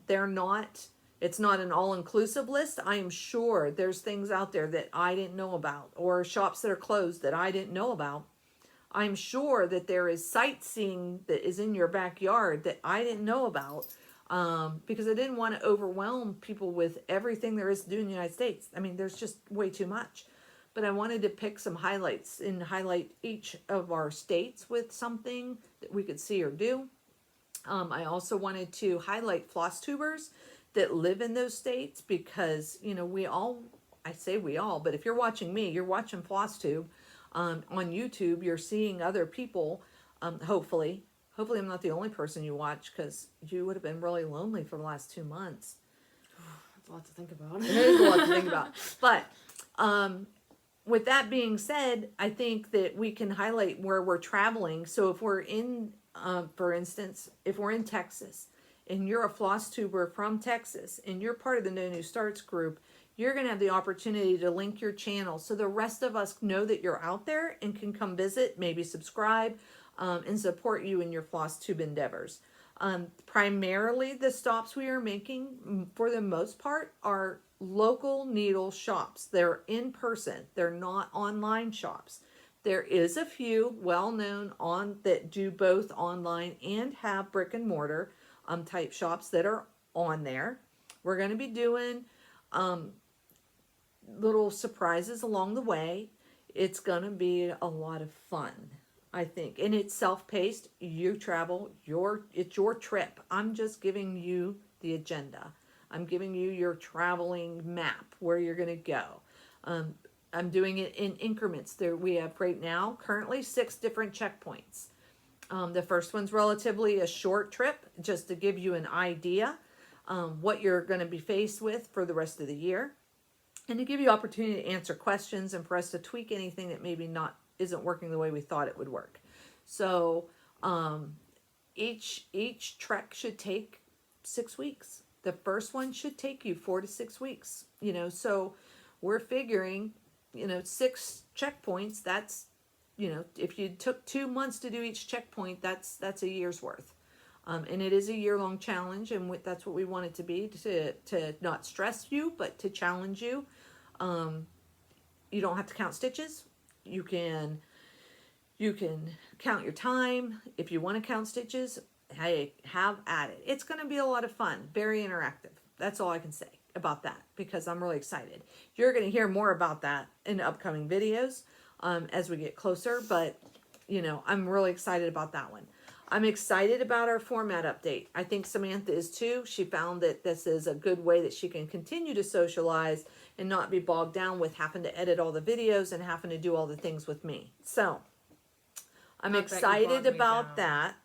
They're not, it's not an all-inclusive list. I am sure there's things out there that I didn't know about, or shops that are closed that I didn't know about. I'm sure that there is sightseeing that is in your backyard that I didn't know about, because I didn't want to overwhelm people with everything there is to do in the United States. I mean, there's just way too much. But I wanted to pick some highlights and highlight each of our states with something that we could see or do. I also wanted to highlight FLOSSTUBers that live in those states, because, you know, I say we all, but if you're watching me, you're watching FLOSSTUBE. On YouTube, you're seeing other people, hopefully I'm not the only person you watch, because you would have been really lonely for the last 2 months. That's a lot to think about. It is a lot to think about. But with that being said, I think that we can highlight where we're traveling. So if we're in, for instance, if we're in Texas and you're a FLOSSTUBER from Texas and you're part of the No New Starts group, you're going to have the opportunity to link your channel so the rest of us know that you're out there and can come visit, maybe subscribe, and support you in your FLOSSTUBE endeavors. Primarily, the stops we are making, for the most part, are local needle shops. They're in person. They're not online shops. There is a few well-known that do both online and have brick and mortar type shops that are on there. We're going to be doing little surprises along the way. It's going to be a lot of fun, I think. And it's self-paced. You travel. It's your trip. I'm just giving you the agenda. I'm giving you your traveling map where you're going to go. I'm doing it in increments. We have right now currently 6 different checkpoints. The first one's relatively a short trip, just to give you an idea what you're going to be faced with for the rest of the year, and to give you opportunity to answer questions and for us to tweak anything that maybe isn't working the way we thought it would work. So each trek should take 6 weeks. The first one should take you 4 to 6 weeks. You know, so we're figuring, 6 checkpoints. That's, if you took 2 months to do each checkpoint, that's a year's worth. And it is a year-long challenge, and that's what we want it to be, to not stress you, but to challenge you. You don't have to count stitches. You can count your time. If you want to count stitches, hey, have at it. It's going to be a lot of fun, very interactive. That's all I can say about that, because I'm really excited. You're going to hear more about that in upcoming videos as we get closer, but, I'm really excited about that one. I'm excited about our format update. I think Samantha is too. She found that this is a good way that she can continue to socialize and not be bogged down with having to edit all the videos and having to do all the things with me. So I'm excited about that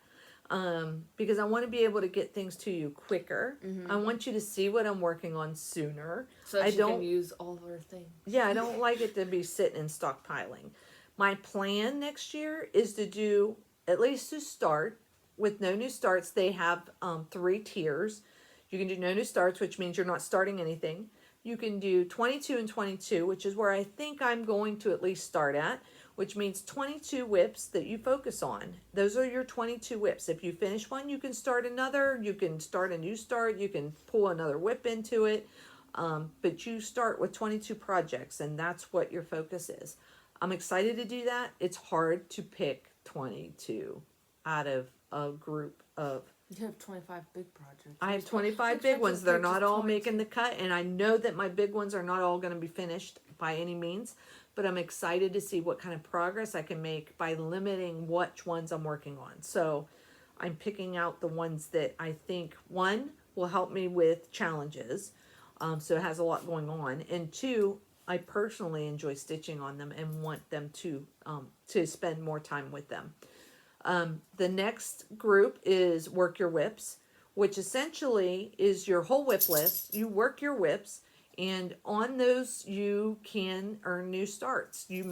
because I want to be able to get things to you quicker. Mm-hmm. I want you to see what I'm working on sooner. So that you can use all of our things. Yeah, I don't like it to be sitting and stockpiling. My plan next year is to do, at least to start, with No New Starts, they have 3 tiers. You can do No New Starts, which means you're not starting anything. You can do 22 and 22, which is where I think I'm going to at least start at, which means 22 WIPs that you focus on. Those are your 22 WIPs. If you finish one, you can start another. You can start a new start. You can pull another WIP into it. But you start with 22 projects, and that's what your focus is. I'm excited to do that. It's hard to pick 22 out of a group of... You have 25 big projects. I have 25 big ones. They're not all making the cut, and I know that my big ones are not all going to be finished by any means, but I'm excited to see what kind of progress I can make by limiting which ones I'm working on. So I'm picking out the ones that I think, 1, will help me with challenges, so it has a lot going on, and 2, I personally enjoy stitching on them and want them to spend more time with them. The next group is Work Your WIPs, which essentially is your whole WIP list. You work your WIPs, and on those you can earn new starts. You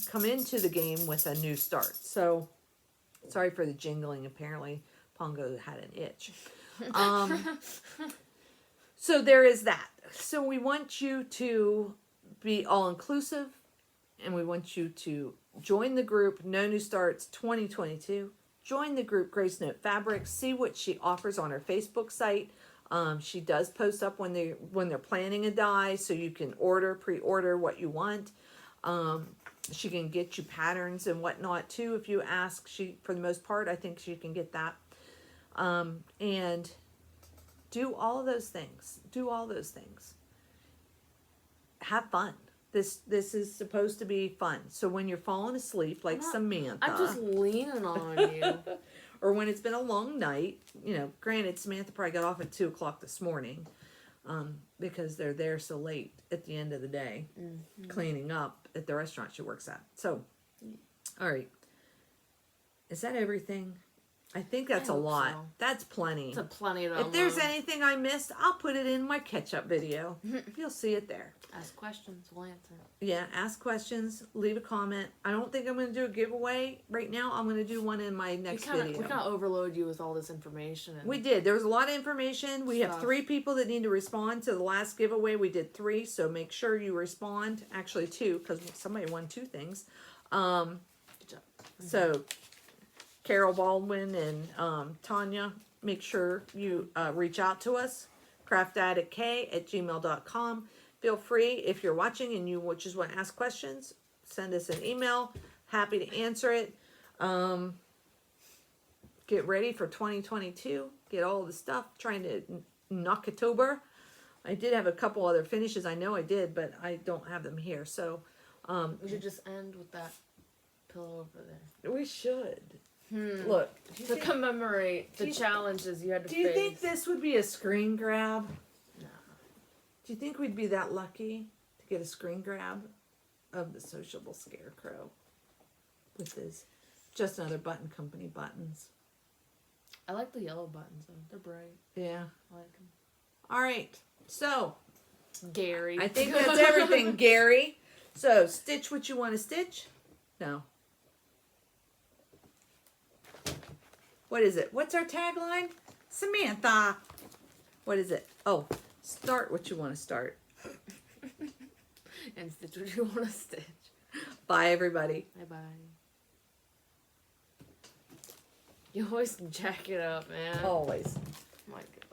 come into the game with a new start. So, sorry for the jingling. Apparently, Pongo had an itch. So there is that. So we want you to be all-inclusive, and we want you to join the group No New Starts 2022. Join the group Grace Note Fabrics. See what she offers on her Facebook site. She does post up when they're planning a die, so you can pre-order what you want. She can get you patterns and whatnot too if you ask. She, for the most part, I think she can get that. And do all of those things. Do all those things. Have fun. This is supposed to be fun. So when you're falling asleep, like Samantha, I'm just leaning on you. or when it's been a long night, granted, Samantha probably got off at 2:00 this morning, because they're there so late at the end of the day, cleaning up at the restaurant she works at. So, all right. Is that everything? I think that's a lot. So. That's plenty. It's a plenty to If there's anything I missed, I'll put it in my catch-up video. You'll see it there. Ask questions, we'll answer. Yeah, ask questions, leave a comment. I don't think I'm going to do a giveaway right now. I'm going to do one in my next video. We kind of overload you with all this information. And we did. There was a lot of information. We have stuff. 3 people that need to respond to the last giveaway. We did 3, so make sure you respond. Actually 2, because somebody won 2 things. Good job. So Carol Baldwin and Tanya, make sure you reach out to us. craftaddictk@gmail.com. Feel free, if you're watching and you just want to ask questions, send us an email. Happy to answer it. Get ready for 2022. Get all the stuff. Trying to knock it over. I did have a couple other finishes. I know I did, but I don't have them here. So We should just end with that pillow over there. we should. Look. To commemorate the challenges you had to face. Do you think this would be a screen grab? No. Do you think we'd be that lucky to get a screen grab of the sociable scarecrow with his Just Another Button Company buttons? I like the yellow buttons though. They're bright. Yeah. I like them. All right. So Gary. I think that's everything, Gary. So stitch what you want to stitch. No. What is it? What's our tagline? Samantha. What is it? Oh, start what you want to start. And stitch what you want to stitch. Bye, everybody. Bye-bye. You always jack it up, man. Always. My God.